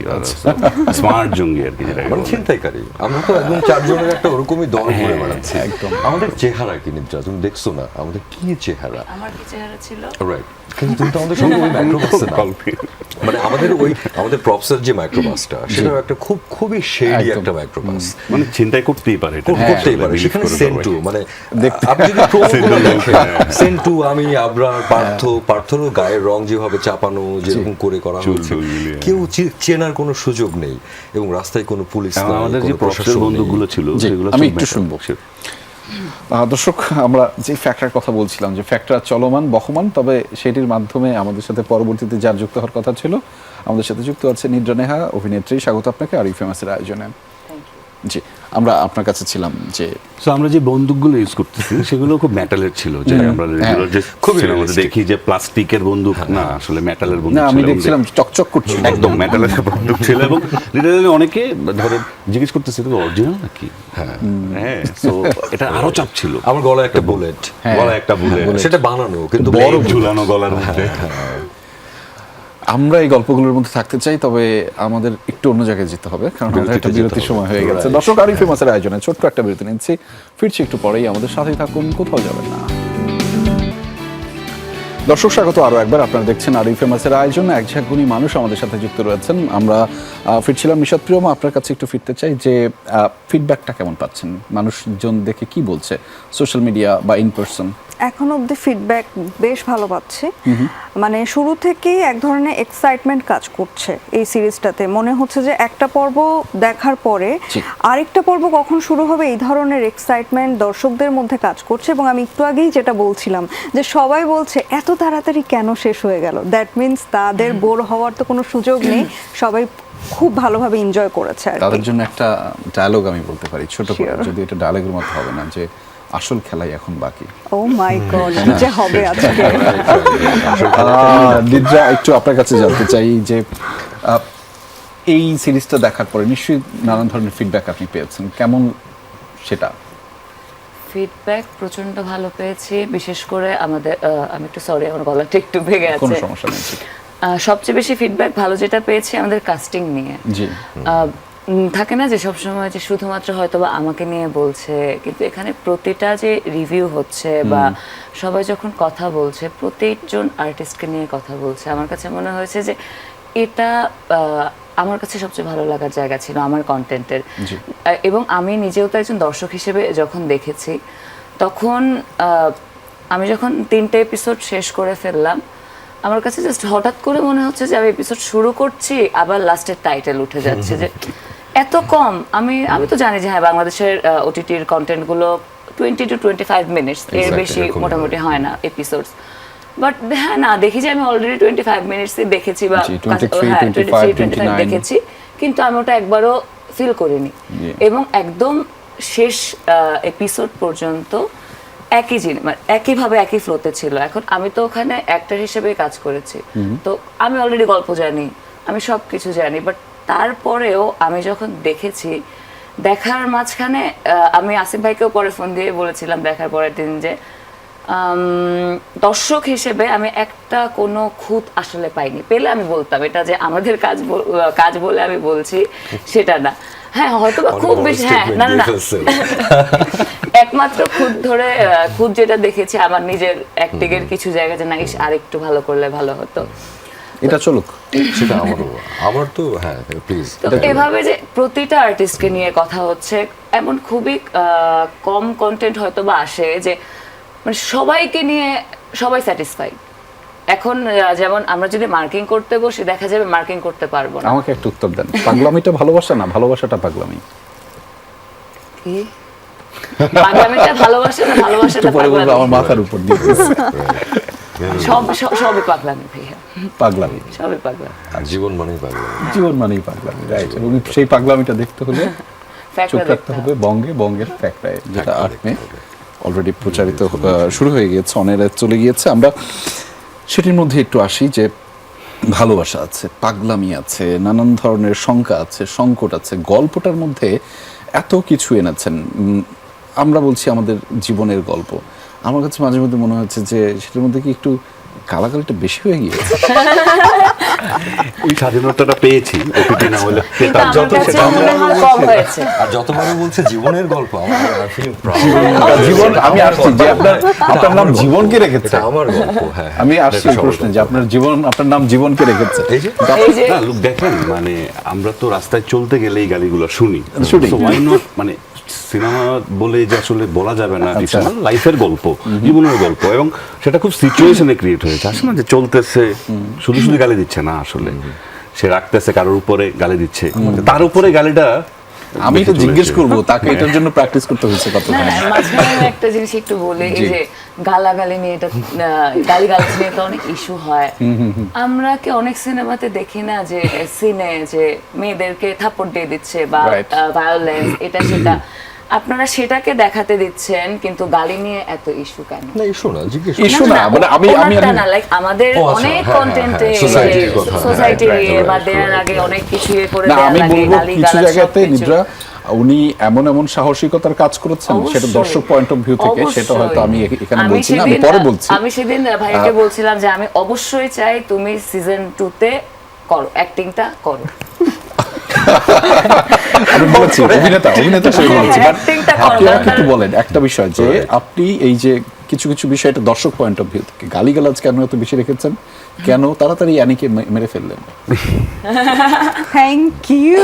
স্মার্ট জঙ্গি আর কি, যেটা মানে ছিনতাইকারী। আমরা তো একদম 4 জনের একটা ওরকমই দল ঘুরে বেড়াচ্ছি। একদম। আমাদের চেহারা কি নিদ্রা, তুমি দেখছো না আমাদের কি চেহারা, আমার কি চেহারা ছিল? রাইট? কিন্তু তুমি তো আমাদের সঙ্গে ওই মাইক্রোবাসে না, মানে আমাদের প্রপসের যে মাইক্রোবাসটা, সেটা একটা খুবই শেডি একদম। একটা মাইক্রোবাস, মানে চিন্তাই করতেই পারে এটা। করতেই পারে। Believe সেখানে করে সেন্টু, সবাই। মানে আপনি যদি প্রোমোগুলো দেখেন, সেন্টু, আমি, আবরার, পার্থরও গায়ের রং যেভাবে চাপানো, যেরকম করে করা চুল হচ্ছে, টুল মিলিয়ে। কেউ চেনার কোনো সুযোগ নেই, এবং রাস্তায় কোনো পুলিশ এবং নাই, আমাদের যে কোনো প্রফেসর প্রশাসন বন্ধুগুলো নেই। ছিল, জি, সেগুলো আমি সব একটু matter। শুনবো। Sure. দর্শক, আমরা যে ফ্যাক্টর কথা বলছিলাম, যে ফ্যাক্টর চলমান বহমান, তবে সেটির মাধ্যমে আমাদের সাথে পরবর্তীতে যার যুক্ত হওয়ার কথা ছিল, আমাদের সাথে যুক্ত আছে নিদ্রা নেহা, অভিনেত্রী। স্বাগত আপনাকে আরই ফেমাসের আয়োজনে। জি, আমরা আপনার কাছে ছিলাম যে সো আমরা যে বন্দুকগুলো ইউজ করতেছি সেগুলো খুব মেটালের ছিল, যে আমরা রেগুলার যে খুবই সিনেমাতে realistic। দেখি যে প্লাস্টিকের বন্দুক, না আসলে মেটালের বন্দুক না, ছিল। আমি এবং দেখছিলাম চকচক করছিল একদম মেটালের বন্দুক ছিল, এবং লিটারালি অনেকে ধরে জিজ্ঞেস করতেছে তুমি অরিজিনাল নাকি। হ্যাঁ, সো এটা আরো চাপ ছিল। আমার গলায় একটা বুলেট, গলায় একটা বুলেট, সেটা বানানো কিন্তু বড় plain। ঝুলানো গলার মধ্যে। আমরা এই গল্পগুলোর মধ্যে থাকতে চাই, তবে আমাদের একটু অন্য জায়গায় যেতে হবে, কারণ আমাদের একটা বিরতিতে যেতে বিরতির হবে। সময় হয়ে গেছে। Right. দর্শক, আরই ফেমাসের আয়োজনে ছোট্ট একটা বিরতি নিচ্ছি, ফিরছি একটু পরেই, আমাদের সাথেই থাকুন, কোথাও যাবেন না। দর্শক, স্বাগত আরও একবার। আপনারা দেখছেন আরই ফেমাসের আয়োজন, এক ঝাঁকুনি মানুষ আমাদের সাথে যুক্ত রয়েছেন। আমরা ফিরছিলাম নিশাদ প্রিয়মা, আপনার কাছে একটু ফিরতে চাই যে ফিডব্যাকটা কেমন পাচ্ছেন, মানুষজন দেখে কি বলছে, সোশ্যাল মিডিয়া বা ইন পার্সন? এখন অবধি ফিডব্যাক বেশ ভালো পাচ্ছি। মানে শুরু থেকেই এক ধরনের এক্সাইটমেন্ট কাজ করছে এই সিরিজটাতে। মনে হচ্ছে যে একটা পর্ব দেখার পরে জি। আরেকটা পর্ব কখন শুরু হবে, এই ধরনের এক্সাইটমেন্ট দর্শকদের মধ্যে কাজ করছে। এবং আমি একটু আগেই যেটা বলছিলাম, যে সবাই বলছে এত তাড়াতাড়ি কেন শেষ হয়ে গেল, দ্যাট মিনস তাদের বোর হওয়ার তো কোনো সুযোগ নেই, সবাই খুব ভালোভাবে এনজয় করেছে আর তাদের কি। জন্য একটা ডায়লগ আমি বলতে পারি ছোট করে, Sure. যদি এটা ডায়লগের মতো হবে না, যে আসল খেলাই এখন বাকি। ও মাই গড, কি যে হবে আজকে। নিদ্রা, একটু আপনার কাছে জানতে চাই যে এই সিরিজটা দেখার পরে নিশ্চয়ই নানান ধরনের ফিডব্যাক আপনি পেয়েছেন, কেমন সেটা? ফিডব্যাক প্রচন্ড ভালো পেয়েছি, বিশেষ করে আমাদের আমি একটু সরি, আমার গলাটা একটু ভেঙে কোনো আছে। সমস্যা নেই। সবচেয়ে বেশি ফিডব্যাক ভালো যেটা পেয়েছি আমাদের কাস্টিং নিয়ে। জি, থাকে না যে সবসময় যে শুধুমাত্র হয়তো বা আমাকে নিয়ে বলছে, কিন্তু এখানে প্রতিটা যে রিভিউ হচ্ছে বা সবাই যখন কথা বলছে, প্রত্যেকজন আর্টিস্টকে নিয়ে কথা বলছে, আমার কাছে মনে হয়েছে যে এটা আমার কাছে সবচেয়ে ভালো লাগার জায়গা ছিল আমার কন্টেন্টের। এবং আমি নিজেও তো একজন দর্শক হিসেবে যখন দেখেছি, তখন আমি যখন 3টে এপিসোড শেষ করে ফেললাম, আমার কাছে জাস্ট হঠাৎ করে মনে হচ্ছে যে আমি এপিসোড শুরু করছি, আবার লাস্টের টাইটেল উঠে যাচ্ছে, যে এত কম। আমি তো জানি যে হ্যাঁ, বাংলাদেশের ওটিটির কন্টেন্টগুলো 20 to 25 মিনিটস, এর Exactly, বেশি এরকম মোটামুটি হয় না এপিসোডস। বাট হ্যাঁ, না দেখি যে আমি অলরেডি 25 মিনিটসই দেখেছি, বা জি, 23, হ্যাঁ 25, 25 দেখেছি, কিন্তু আমি ওটা একবারও ফিল করিনি। জি। এবং একদম শেষ এপিসোড পর্যন্ত একই জিনিস, মানে একইভাবে একই ফ্লোতে ছিল। এখন আমি তো ওখানে অ্যাক্টর হিসেবে কাজ করেছি, তো আমি অলরেডি গল্প জানি, আমি সব কিছু জানি। বাট তারপরেও আমি যখন দেখেছি, দেখার মাঝখানে আমি আসিফ ভাইকেও পরে ফোন দিয়ে বলেছিলাম দেখার পরের দিন, যে দর্শক হিসেবে আমি একটা কোনো খুঁত আসলে পাইনি। পেলে আমি বলতাম, এটা যে আমাদের কাজ বলে আমি বলছি সেটা না। হ্যাঁ, হয়তো বা খুব বেশি, হ্যাঁ, না না না, একমাত্র খুদ যেটা দেখেছি আমার নিজের অ্যাক্টিং এর কিছু জায়গা, যে না, ইস, আরেকটু ভালো করলে ভালো হতো। এটা চলুক। সেটা আমার তো হ্যাঁ প্লিজ। তো এভাবে যে প্রতিটা আর্টিস্টকে নিয়ে কথা হচ্ছে, এমন খুবই কম কন্টেন্ট হয়তো বা আসে যে মানে সবাইকে নিয়ে সবাই স্যাটিসফাইড। এখন যেমন আমরা যদি মার্কিং করতে বসি, দেখা যাবে মার্কিং করতে পারবো না। আমাকে একটা উত্তর দেন, পাগলামিটা ভালোবাসা না ভালোবাসাটা পাগলামি? কি পাগলামিটা ভালোবাসা না ভালোবাসাটা একটু পরে বলবো, পাগলামি? আমার মাথার উপর দিয়ে সবই পাগলামি ভাইয়া, পাগলামি। সবই পাগলামি। জীবন মানেই পাগল। জীবন মানেই পাগলামি, রাইট। এবং সেই পাগলামিটা দেখতে হলে চোখ রাখতে হবে বঙ্গের ফ্যাক্টরায়, যেটা 8 মে অলরেডি প্রচারিত শুরু হয়ে গিয়েছে, অনেক চলে গিয়েছে। আমরা সেটির মধ্যে একটু আসি যে ভালোবাসা আছে, পাগলামি আছে, নানান ধরনের শঙ্কা আছে, সংকট আছে। গল্পটার মধ্যে এত কিছু এনেছেন। আমরা বলছি আমাদের জীবনের গল্প। আমার কাছে মাঝে মধ্যে মনে হচ্ছে যে সেটার মধ্যে কি একটু গালাগালিটা বেশি হয়ে গিয়েছে। ওই স্বাধীনতাটা পেয়েছি, ওটিটি না হলে পেতাম। আমার কাছে মনে হয় কম হয়েছে। আর যতবারই বলছে জীবনের গল্প, আমার জীবন, আমি আসছি যে আপনার নাম জীবনকে রেখেছে। এটা আমার গল্প। হ্যাঁ, আমি আসছি এই প্রশ্নে যে আপনার নাম জীবনকে রেখেছে। এই যে এই যে না, লোক দেখেন, মানে আমরা তো রাস্তায় চলতে গেলে এই গালিগুলো শুনি। শুনি। So why not, মানে সিনেমা বলে যে আসলে বলা যাবে না, আচ্ছা। এটা আমার লাইফের গল্প, জীবনের গল্প, এবং সেটা খুব সিচুয়েশনে ক্রিয়েট হয়েছে। আসলে যে চলতেছে শুধু শুধু গালি দিচ্ছে না, আসলে সে রাখতেছে কারোর উপরে গালি দিচ্ছে, তার উপরে গালিটা আমি তো বেশি জিজ্ঞেস চলেছে। করবো তাকে এটার জন্য প্র্যাকটিস করতে হয়েছে কত। না, মাঝখানে আমি একটা জিনিস একটু বলি, এই যে গালাগালি নিয়ে, এটা গালিগালাজ নিয়ে তো অনেক ইস্যু হয়। আমরা কি অনেক সিনেমাতে দেখি না যে সিনে যে মেয়েদেরকে থাপ্পড় দিয়ে দিচ্ছে বা Right. ভায়োলেন্স, এটা সেটা, আপনারা সেটাকে দেখাতে দিচ্ছেন, কিন্তু গালি নিয়ে এত ইস্যু কেন? না ইস্যু না, জিজ্ঞেস ইস্যু না, মানে আমি লাইক আমাদের ও, আচ্ছা, অনেক হ্যাঁ, কন্টেন্টে হ্যাঁ, society-র কথা, সোসাইটি right, right, বা right, দেওয়ার right, আগে right. অনেক কিছু করে না, দেওয়া আমি লাগে, বলবো গালি কিছু গালাজ জায়গাতে সবকিছু। নিদ্রা উনি এমন সাহসিকতার কাজ করেছেন, সেটা অবশ্যই। দর্শক পয়েন্ট অফ ভিউ থেকে, সেটা হয়তো আমি এখানে আমি বলছি না, আমি সেদিন- পরে বলছি। আমি সেদিন ভাইকে বলছিলাম যে আমি অবশ্যই চাই তুমি সিজন 2 তে করো, অ্যাক্টিংটা করো। আমি বলেছি অভিনেতা হিসেবে বলেছি, বাট Acting-টা করো, আপনি আমাকে দরকার- একটু বলেন একটা বিষয় যে আপনি এই যে কিছু কিছু বিষয়, এটা দর্শক পয়েন্ট অফ ভিউ থেকে গালিগালাজ কেন এত বেশি রেখেছেন, কেন তাড়াতাড়ি অ্যানিকে মেরে ফেললেন? Thank you.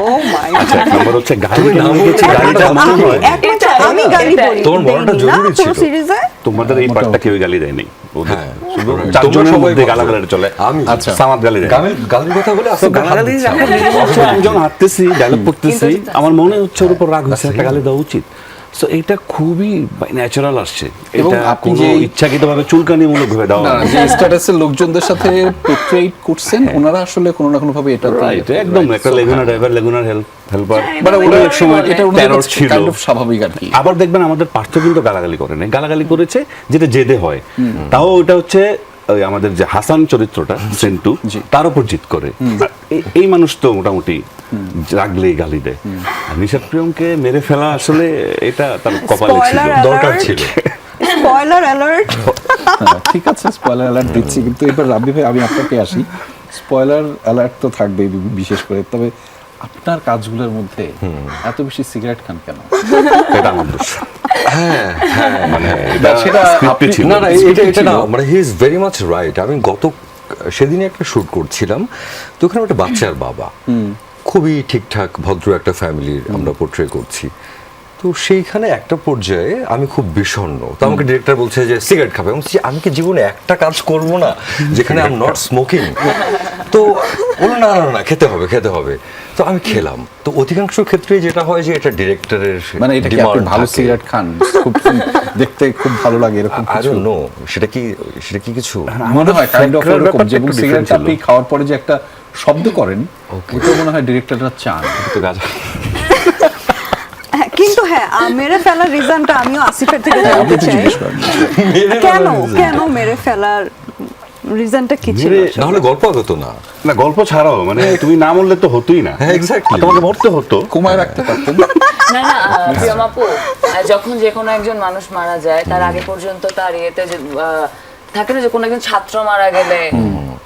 ও মাই আচ্ছা, এক নম্বর হচ্ছে গালি তুমি কেন নাম লিখেছি, বলছো, গালিটা মনে হয় একমাত্র এটাই, আমি গালি এটাই। বলি, তোমার বলাটা দেইনি না জরুরি পুরো ছিল। সিরিজে। তোমাদের এই পার্টটা কেউ গালি দেয়নি, ওদের হ্যাঁ, শুধু right. চারজনের তোমরা সবাই মধ্যে কথা গালাগালি চলে। আমি আচ্ছা। সামাদ গালি দেয়। গালির কথা বলে আসলে গালাগালি আমি যখন হাঁটতেছি, ডায়লগ পড়তেছি, কিন্তু- আমার মনে হচ্ছে ওর উপর রাগ হচ্ছে, একটা গালি দেওয়া উচিত। সো এটা খুবই ন্যাচারাল আসছে, এবং এটা আপনি কোনো যে- ইচ্ছাকৃতভাবে চুলকানিমূলক ভাবে দেওয়া না, হয় না। যে স্ট্যাটাসের লোকজনদের সাথে পোর্ট্রেট করছেন, ওনারা আসলে কোনো না কোনো ভাবে এটা রাইট, একদম একটা লেগুনার ড্রাইভার, লেগুনার হেল্পার, মানে এভাবে ওনার বলে। সময় এটা ওনাদের terror কাছে ছিল। kind of স্বাভাবিক আর কি। আবার দেখবেন আমাদের পার্থ কিন্তু গালাগালি করে নাই, গালাগালি করেছে যেটা জেদে হয়, তাও ওটা হচ্ছে ওই আমাদের যে হাসান চরিত্রটা সেন্টু, জি। তার উপর জিত করে। আর এই মানুষ তো মোটামুটি রাগলেই গালি দেয়। আর নিশাদ প্রিয়মকে মেরে ফেলা আসলে এটা তার কপালে ছিল, Spoiler দরকার alert. ছিল। Spoiler alert. হ্যাঁ, ঠিক আছে, স্পয়লার অ্যালার্ট দিচ্ছি, কিন্তু এবার রাব্বি ভাই আমি আপনাকে আসি। স্পয়লার অ্যালার্ট তো থাকবেই বিশেষ করে, তবে আপনার কাজগুলোর মধ্যে এত বেশি সিগারেট খান কেন? এটা আমার দোষ। হ্যাঁ হ্যাঁ মানে না, সেটা script-এ আপনি- ছিল। না না Script-এ এটা না, ছিল। মানে he is very much right. আমি সেদিনই একটা শুট করছিলাম, তো ওখানে একটা বাচ্চার বাবা, খুবই ঠিকঠাক ভদ্র একটা ফ্যামিলির আমরা পোর্ট্রে করছি। তো সেইখানে একটা পর্যায়ে আমি খুব বিষণ্ণ, তো আমাকে ডিরেক্টর বলছে যে সিগারেট খাবে, আমি বলছি, আমি কি জীবনে একটা কাজ করব না যেখানে আই এম নট স্মোকিং? তো বললো না না না, খেতে হবে। তো আমি খেলাম। তো অধিকাংশ ক্ষেত্রে যেটা হয় যে এটা ডিরেক্টরের মানে এটা কি আপনি ভালো সিগারেট খান, খুব দেখতে খুব ভালো লাগে এরকম আই কিছু? ডোন্ট নো, সেটা কি কিছু মনে হয় কাইন্ড অফ ফ্যাক্টরের এরকম, ব্যাপারটা যেমন একটু সিগারেট different আপনি ছিল। খাওয়ার পরে যে একটা শব্দ করেন, ওটা মনে হয় ডিরেক্টররা চান। তো গাঁজা কিন্তু হ্যাঁ, মেরে ফেলার রিজনটা আমিও আসিফের থেকে আপনি জানতে তো চাই। জিজ্ঞেস করেন। কেন মেরে ফেলার রিজনটা কি ছিল? না হলে গল্প আগত না। না, গল্প ছাড়াও মানে তুমি না মরলে তো হতোই না। হ্যাঁ, exactly. আর তোমাকে মরতে হতো। কমায় রাখতে পারতেন। না না, প্রিয়ম আপু, যখন যে কোনো একজন মানুষ মারা যায়, তার আগে পর্যন্ত তার ইয়েতে যে থাকে না, যে কোনো একজন ছাত্র মারা গেলে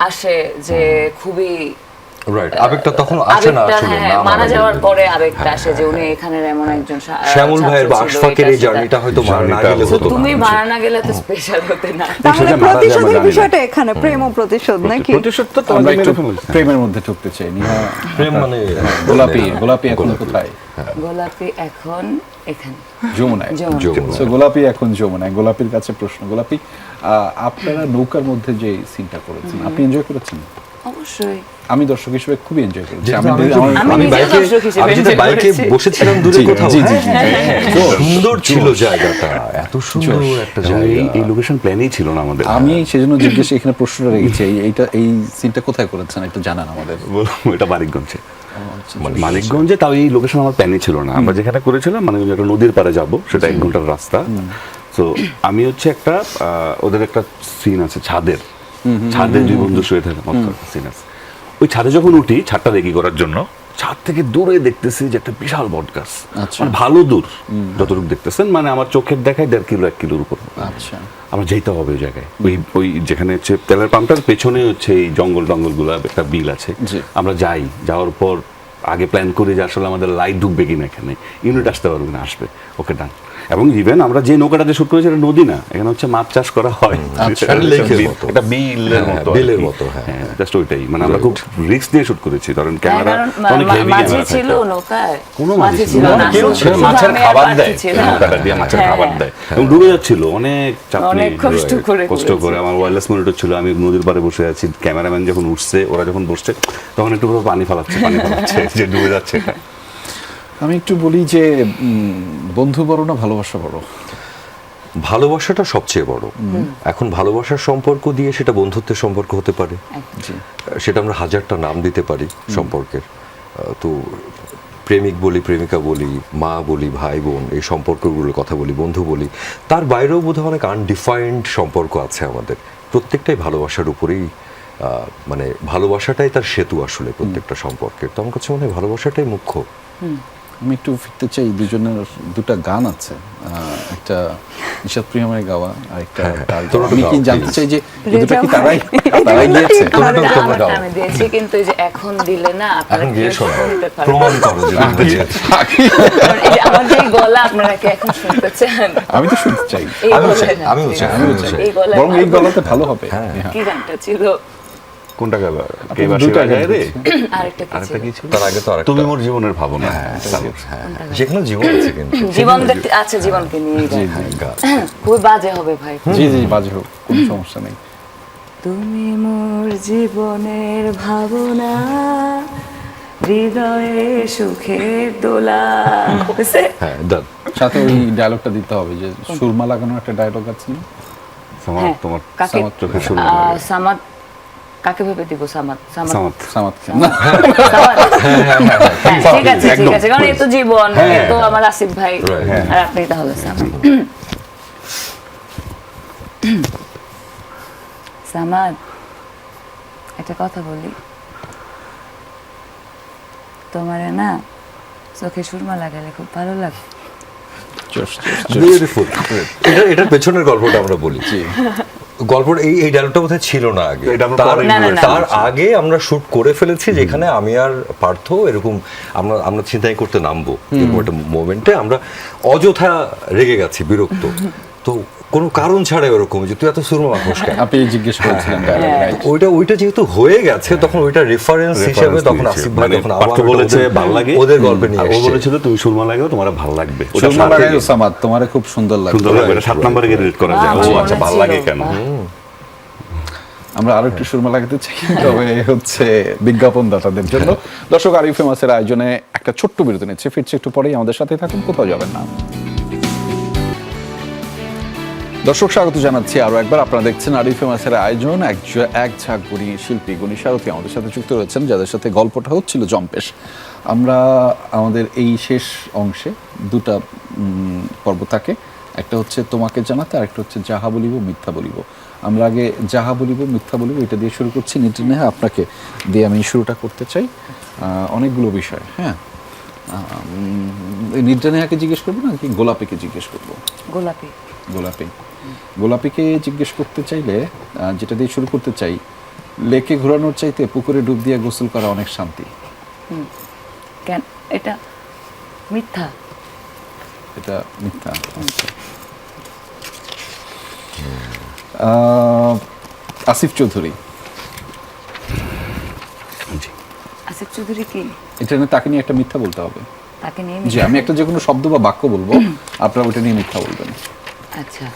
আসে যে খুবই রাইট, আবেগটা তখন আসে না আবেগটা, আসলে, হ্যাঁ, না মারা মারা যাওয়ার গেলে। পরে আবেগটা আসে যে উনি এখানে এমন একজন শ্যামল ছাত্র ভাইয়ের বা ছিল, আশফাকের এটা এই সেটা। জার্নিটা হয়তো মারা না গেলে তো হতো তুমি না। মারা না গেলে তো স্পেশাল হতে না। তাহলে সেটা মারা যায় আমরা প্রতিশোধের জানি না। বিষয়টা এখানে প্রেম ও প্রতিশোধ নাকি? প্রতিশোধ তো আমরা তোমাকে একটু মেরে ফেলেছে। প্রেমের মধ্যে ঢুকতে চাই নিহা। প্রেম মানে গোলাপি এখন কোথায়? গোলাপি এখন এখানে যমুনায়। যমুনা। So, গোলাপি এখন যমুনায়। গোলাপির কাছে প্রশ্ন, গোলাপি আপনারা নৌকার মধ্যে যে সিনটা করেছেন আপনি এনজয় করেছেন? অবশ্যই। আমি দর্শক হিসেবে খুবই এনজয় করেছি। যেহেতু আমি আমি আমি নিজেও বাইকে দর্শক হিসেবে আমি যেটা enjoy বাইকে করেছি। বসেছিলাম দূরে জি, কোথাও, জি, জি, হ্যাঁ, জি, হ্যাঁ, জোশ, সুন্দর ছিল জায়গাটা, এত সুন্দর একটা এবং জায়গা। এই লোকেশন প্ল্যানই ছিল না আমাদের। আমি সেজন্য জিজ্ঞেস এখানে প্রশ্নটা রেখেছি, এই সিনটা কোথায় করেছেন একটু জানান আমাদের। এটা মানিকগঞ্জে। মানিকগঞ্জে, তাও এই লোকেশন আমার প্ল্যানই ছিল না। আমরা যেখানে করেছিলাম মানিকগঞ্জ একটা নদীর পাড়ে যাব, সেটা 1 ঘন্টার রাস্তা। তো আমি হচ্ছে একটা ওদের একটা সিন আছে ছাদে 2 বন্ধু শুয়ে থাকে, সিন আছে। ওই ছাদে যখন উঠি ছাদটা রেকি করার জন্য, ছাদ থেকে দূরে দেখতেছি যে একটা বিশাল বট গাছ, আচ্ছা। মানে ভালো দূর যতটুকু দেখতেছেন, মানে আমার চোখের দেখায় 1.5 কিলো 1 কিলোর উপর। আচ্ছা, আমরা যেতে হবে ওই জায়গায়, ওই যেখানে হচ্ছে তেলের পাম্পটার পেছনে হচ্ছে এই জঙ্গল গুলা, একটা বিল আছে। জি। আমরা যাই, যাওয়ার পর আগে প্ল্যান করি যে আসলে আমাদের লাইট ঢুকবে কিনা, এখানে ইউনিট আসতে পারবে না, আসবে, ওকে ডান। এবং ইভেন আমরা যে নৌকাটাতে শুট করেছি এটা নদী না, এখানে হচ্ছে মাছ চাষ করা হয়, আচ্ছা, একটা লেকের মতো। একটা বিলের হ্যাঁ, মতো, বিলের মতো, হ্যাঁ। জাস্ট ওইটাই, মানে আমরা খুব রিস্ক নিয়ে শুট করেছি, কারণ ক্যামেরা কারণ অনেক হেভি মাঝি ক্যামেরা ছিল থাকে। নৌকায়, কোনো মাঝি ছিল না, কেউ শুধু ছিল, মাছের আমি আর খাবার পাখি দেয়, ছিলাম। নৌকাটা দিয়ে মাছের হ্যাঁ, খাবার দেয়, এবং ডুবে যাচ্ছিল অনেক চাপ অনেক নিয়ে, কষ্ট করে কষ্ট করেছি। করে। আমার ওয়্যারলেস মনিটর ছিল, আমি নদীর পাড়ে বসে আছি, ক্যামেরাম্যান যখন উঠছে, ওরা যখন বসছে, তখন একটু করে পানি ফালাচ্ছে যে ডুবে যাচ্ছে। আমি একটু বলি যে বন্ধু বড় না ভালোবাসা বড়? ভালোবাসাটা সবচেয়ে বড়। এখন ভালোবাসার সম্পর্ক দিয়ে সেটা বন্ধুত্বের সম্পর্ক হতে পারে, সেটা আমরা হাজারটা নাম দিতে পারি সম্পর্কের। তো প্রেমিক বলি, প্রেমিকা বলি, মা বলি, ভাই বোন, এই সম্পর্কগুলোর কথা বলি, বন্ধু বলি, তার বাইরেও বোধহয় অনেক আনডিফাইন্ড সম্পর্ক আছে আমাদের। প্রত্যেকটাই ভালোবাসার উপরেই, মানে ভালোবাসাটাই তার সেতু আসলে প্রত্যেকটা সম্পর্কের। তো আমার কাছে মনে হয় ভালোবাসাটাই মুখ্য। আমি একটু ফিরতে চাই, দুজনের দুটা গান আছে, একটা নিশাদ প্রিয়মের গাওয়া আর একটা তোরা আমি কি গাও, জানতে please. চাই যে এই দুটা কি রেজা তারাই ভাই, গিয়েছে? তোমরা গাও। আমি দিয়েছি, কিন্তু এই যে এখন দিলে না আপনারা এখন গিয়ে কেউ শোনো, শুনতে পারবেন প্রমাণ না। করো যে তোমরা চেয়েছো। কারণ এই যে আমার যে গলা আপনারা কি এখন শুনতে চান? আমি তো শুনতে চাই, এই আমিও গলায় চাই, না, আমিও চাই, please। আমিও চাই। এই গলায় বরং এই ভালো। গলাতে ভালো হবে। হ্যাঁ। কি গানটা ছিল? কোনটা গেল? দুইটা গান রে, আরেকটা কি আরেকটা ছিল? কি ছিল? তার আগে তো আরেকটা। তুমি মোর জীবনের ভাবনা। যেখানে জীবন আছে কিন্তু। জীবন দেখতে আছে, জীবনকে নিয়ে গান। খুবই বাজে হবে ভাই। জি জি, বাজে হোক, কোনো সমস্যা নেই। তুমি মোর জীবনের ভাবনা, হৃদয়ে সুখের দোলা। বুঝছে? হ্যাঁ, done. সাথে ওই ডায়লগটা দিতে হবে যে সুরমা লাগানো একটা ডায়লগ আছে না? সামাদ, হ্যাঁ, তোমার কাকে? সামাদ চোখে শুরু সামাদ, কাকে ভেবে দিব? সামাদ, সামাদ, সামাদ। সামাদ খান। না, সামাদ। হ্যাঁ, ঠিক আছে, ঠিক আছে, কারণ এ তো জীবন, এ তো আমার আসিফ ভাই, Right. আর আপনি তাহলে সামাদ। সামাদ, একটা কথা বলি, তোমারে না চোখে সুরমা লাগালে খুব ভালো লাগে। জোশ, জোশ, জোশ। Beautiful. এটার পেছনের গল্পটা আমরা বলি। গল্পটা এই ডায়লগটা বোধহয় ছিল না আগে। এটা আমরা তার- পরে না, না, না। তার আগে আমরা শুট করে ফেলেছি, যেখানে আমি আর পার্থ এরকম আমরা ছিনতাই করতে নামবো, এরকম একটা মোমেন্টে আমরা অযথা রেগে গেছি, বিরক্ত। তো কোনো কারণ ছাড়াই ওরকম যে তুই এত সুরমা মাখোস কেন? আপনি জিজ্ঞেস করেছিলেন ডায়লগ, রাইট? ওইটা যেহেতু হয়ে গেছে, তখন ওইটা রেফারেন্স হিসেবে তখন আসিফ ভাই তখন আবার পার্থ বলেছে ওদের- ভাল লাগে, ওদের গল্পে নিয়ে আর ও এসছে। বলেছিল তুমি সুরমা লাগাও, তোমার ভাল লাগবে। ওটা সুরমা সাথে লাগাই সামাদ, তোমারে খুব সুন্দর লাগে। সুন্দর লাগবে, এটা 7 নম্বরে গিয়ে রিলেট করা যায়। ও আমার আচ্ছা, মনে ভাল ছিল। লাগে কেন? আমরা আরো একটু সুরমা লাগাতে চাই, তবে হচ্ছে বিজ্ঞাপনদাতাদের জন্য। দর্শক, আরিফ ফেমাসের আয়োজনে একটা ছোট্ট বিরতি নিচ্ছে, ফিরছে একটু পরেই, আমাদের সাথে থাকুন, কোথাও যাবেন না। দর্শক, স্বাগত জানাচ্ছি আরো একবার। আপনারা দেখছেন আরিফ ফেমাসের আয়োজন। এক ঝাঁক গুণী শিল্পী, গুণী সারথী আমাদের সাথে যুক্ত রয়েছেন, যাদের সাথে গল্পটা হচ্ছিল জম্পেশ। আমরা আমাদের এই শেষ অংশে দুটা পর্ব থাকে, একটা হচ্ছে তোমাকে জানাতে, আর একটা হচ্ছে যাহা বলিব মিথ্যা বলিব। আমরা আগে যাহা বলিব মিথ্যা বলিব এটা দিয়ে শুরু করছি। নির্জনেহা, আপনাকে দিয়ে আমি শুরুটা করতে চাই। অনেকগুলো বিষয়, হ্যাঁ। নির্জনেহাকে জিজ্ঞেস করবো নাকি গোলাপিকে জিজ্ঞেস করবো? গোলাপি। গোলাপিকে জিজ্ঞেস করতে চাইলে যেটা দিয়ে শুরু করতে চাই, লেকে ঘোরানোর চাইতে পুকুরে ডুব দিয়ে গোসল করা অনেক শান্তি। কেন এটা মিথ্যা? এটা মিথ্যা। আচ্ছা। আসিফ চৌধুরী, জি। আসিফ চৌধুরী কি? এটা নিয়ে তাকে নিয়ে একটা মিথ্যা বলতে হবে। তাকে নিয়ে জি, আমি একটা যে কোনো শব্দ বা বাক্য বলবো, আপনারা ওটা নিয়ে মিথ্যা বলবেন। আচ্ছা,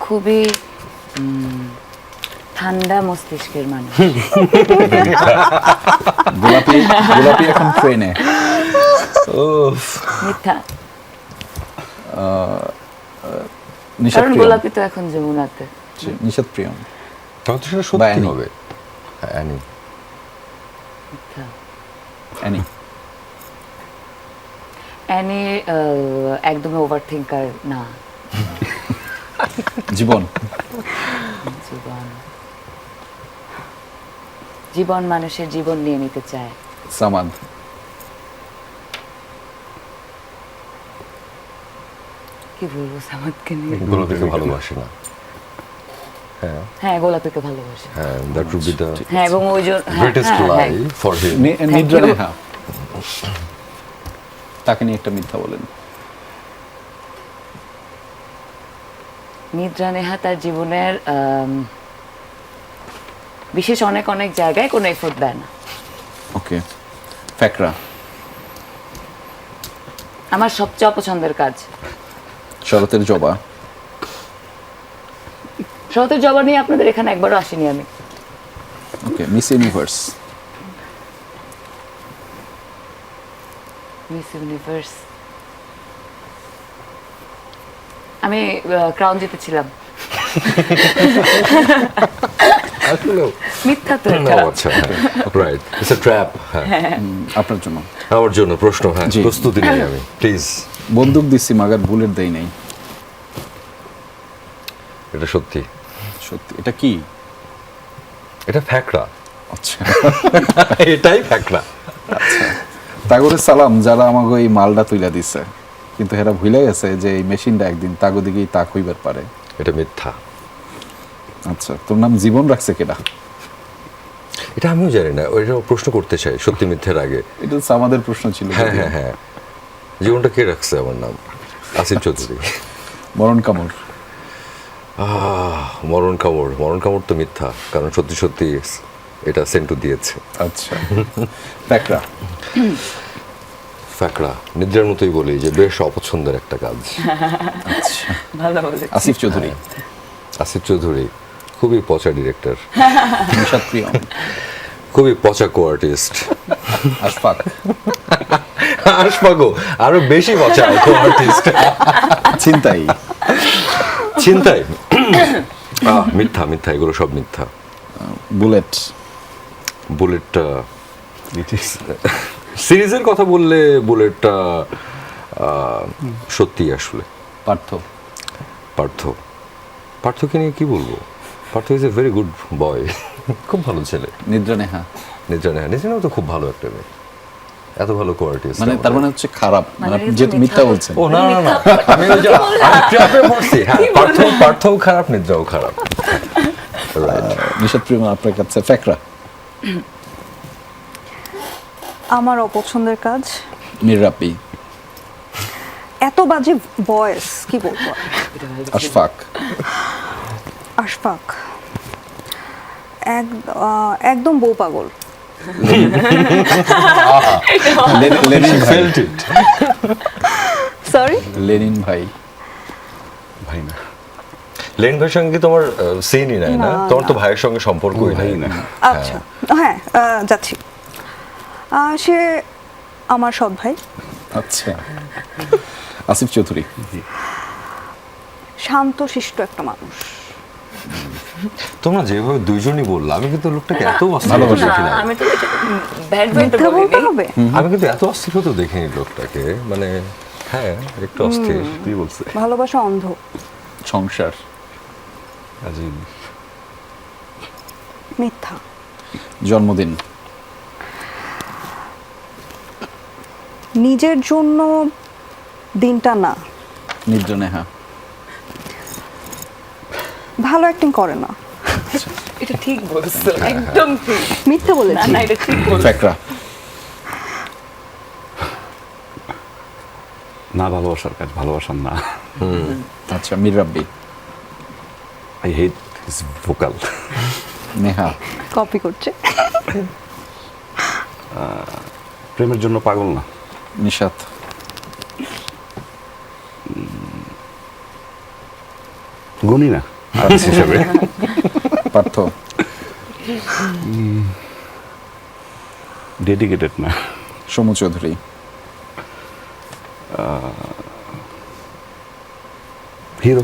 খুবই ঠান্ডা মস্তিষ্কের মানুষ। গোলাপি গোলাপি এখন ট্রেনে। মিথ্যা, নিশাদ কারণ প্রিয়ম। গোলাপি তো এখন যমুনাতে। জি, নিশাদ প্রিয়ম। তাহলে তো সেটা বা সত্যি অ্যানি। হবে। হ্যাঁ, অ্যানি। মিথ্যা। অ্যানি। অ্যানি একদমই ওভার থিঙ্কার না। জীবন। জীবন, জীবন মানুষের জীবন নিয়ে নিতে চায়। সামাদ। কি বলবো সামাদকে নিয়ে? গোলাপিকে ভালোবাসে না। হ্যাঁ, হ্যাঁ, গোলাপিকে ভালোবাসে। হ্যাঁ, দ্যাট উড বি দ্য হ্যাঁ, এবং ওই জন্য গ্রেটেস্ট লাই ফর হিম। নিদ্রা you. নেহা, তাকে নিয়ে একটা মিথ্যা বলেন। নিদ্রা নেহা তার জীবনের বিশেষ অনেক অনেক জায়গায় কোনো এফোর্ট দেয় না। ওকে। ফ্যাকরা। আমার সবচেয়ে অপছন্দের কাজ। শরতের জবা। শরতের জবা নিয়ে আপনাদের এখানে একবারও আসিনি আমি। Okay. Miss universe. Miss universe, আমি ক্রাউন জিতেছিলাম। আসলেও মিথ্যা তো না, এটা। আচ্ছা, রাইট, ইটস আ ট্র্যাপ। হ্যাঁ, আপনার জন্য। আমার জন্য প্রশ্ন। হ্যাঁ, জি। প্রস্তুতি নেই আমি, প্লিজ। বন্দুক দিচ্ছি মাগার বুলেট দেই নাই। এটা সত্যি। সত্যি। এটা কি? এটা ফ্যাকড়া। আচ্ছা। এটাই ফ্যাকড়া। তাগরে সালাম যারা আমাকে এই মালটা তুইলা দিছে, কিন্তু এরা ভুলে গেছে যে এই মেশিনটা একদিন তাগো দিকেই তাক হইবার পারে। এটা মিথ্যা। আচ্ছা, তোর নাম জীবন রাখছে কেডা? এটা আমিও জানি না, ওইটা প্রশ্ন করতে চাই সত্যি মিথ্যের আগে। এটা হচ্ছে আমাদের প্রশ্ন ছিল। হ্যাঁ, হ্যাঁ, হ্যাঁ। জীবনটা কে রাখছে আমার নাম? আসিফ চৌধুরী। মরণ কামড়। মরণ কামড়। মরণ কামড় তো মিথ্যা, কারণ সত্যি সত্যি এটা সেন্টু দিয়েছে। আচ্ছা। ফ্যাকরা। ফ্যাকড়া নিদ্রার মতোই বলি যে বেশ অপছন্দের একটা কাজ। আচ্ছা। ভালো বলেছি। আসিফ চৌধুরী। আসিফ চৌধুরী খুবই পচা ডিরেক্টর, নিশাদ প্রিয়ম। খুবই পচা কো আর্টিস্ট। আশফাক। আশফাকও আরো বেশি পচা কো আর্টিস্ট। ছিনতাই। চিন্তায় মিথ্যা, মিথ্যা, এগুলো সব মিথ্যা। বুলেট। বুলেটটা সিরিজের কথা বললে বুলেটটা সত্যি আসলে। পার্থ। পার্থ। পার্থকে নিয়ে কি বলবো? Partha is a very good boy. খুব ভালো ছেলে। নিদ্রা নেহা। নিদ্রা নেহা, নিদ্রা নেহা তো খুব ভালো একটা মেয়ে, এত ভালো কোয়ার্টিস্ট। মানে তার মানে হচ্ছে খারাপ, মানে আপনি যেহেতু মিথ্যা বলছেন। ও না না না, আমি ওই যে ট্র্যাপে পড়ছি। হ্যাঁ, পার্থও খারাপ, নিদ্রাও খারাপ। রাইট। নিশাদ প্রিয়ম আপনার কাছে। ফ্যাকরা। আমার অপছন্দের কাজ মিরাপি। এত বাজে ভয়েস, কি বলবো আর। আশফাক। আশফাক একদম বউ পাগল। লেনিন ভাই। সরি, লেনিন ভাই। ভাই না, লেন ভাইয়ের সঙ্গে কি তোমার সিনই নাই না? না, তোমার তো ভাইয়ের সঙ্গে সম্পর্কই নাই। ভাই না। আচ্ছা, হ্যাঁ, যাচ্ছি। সে আমার সৎ ভাই। আচ্ছা। আসিফ চৌধুরী। শান্ত শিষ্ট একটা মানুষ। তোমরা যেভাবে দুইজনই বললা, আমি কিন্তু লোকটাকে এত অস্থির ভালোবাসি। দেখি না। আমি তো ব্যাড ব্যাড মিথ্যা বলতে হবে? আমি কিন্তু এত অস্থির তো দেখিনি লোকটাকে, মানে হ্যাঁ একটু অস্থির। কি বলছে? ভালোবাসা অন্ধ। সংসার। আজিব। মিথ্যা। জন্মদিন। নিজের জন্য দিনটা না। নিদ্রা নেহা। ভালো অ্যাক্টিং করে না। এটা ঠিক বলছো, একদম ঠিক। মিথ্যা না বলেছি? না, এটা ঠিক বলছো। ফ্যাকরা না ভালোবাসার কাজ, ভালোবাসার না। আচ্ছা Mir Rabbi I hate his vocal. Neha copy করছে। প্রেমের জন্য পাগল না। নিশাত গুণী না আর্টিস্ট হিসেবে। পার্থ ডেডিকেটেড না। সমু চৌধুরী হিরো।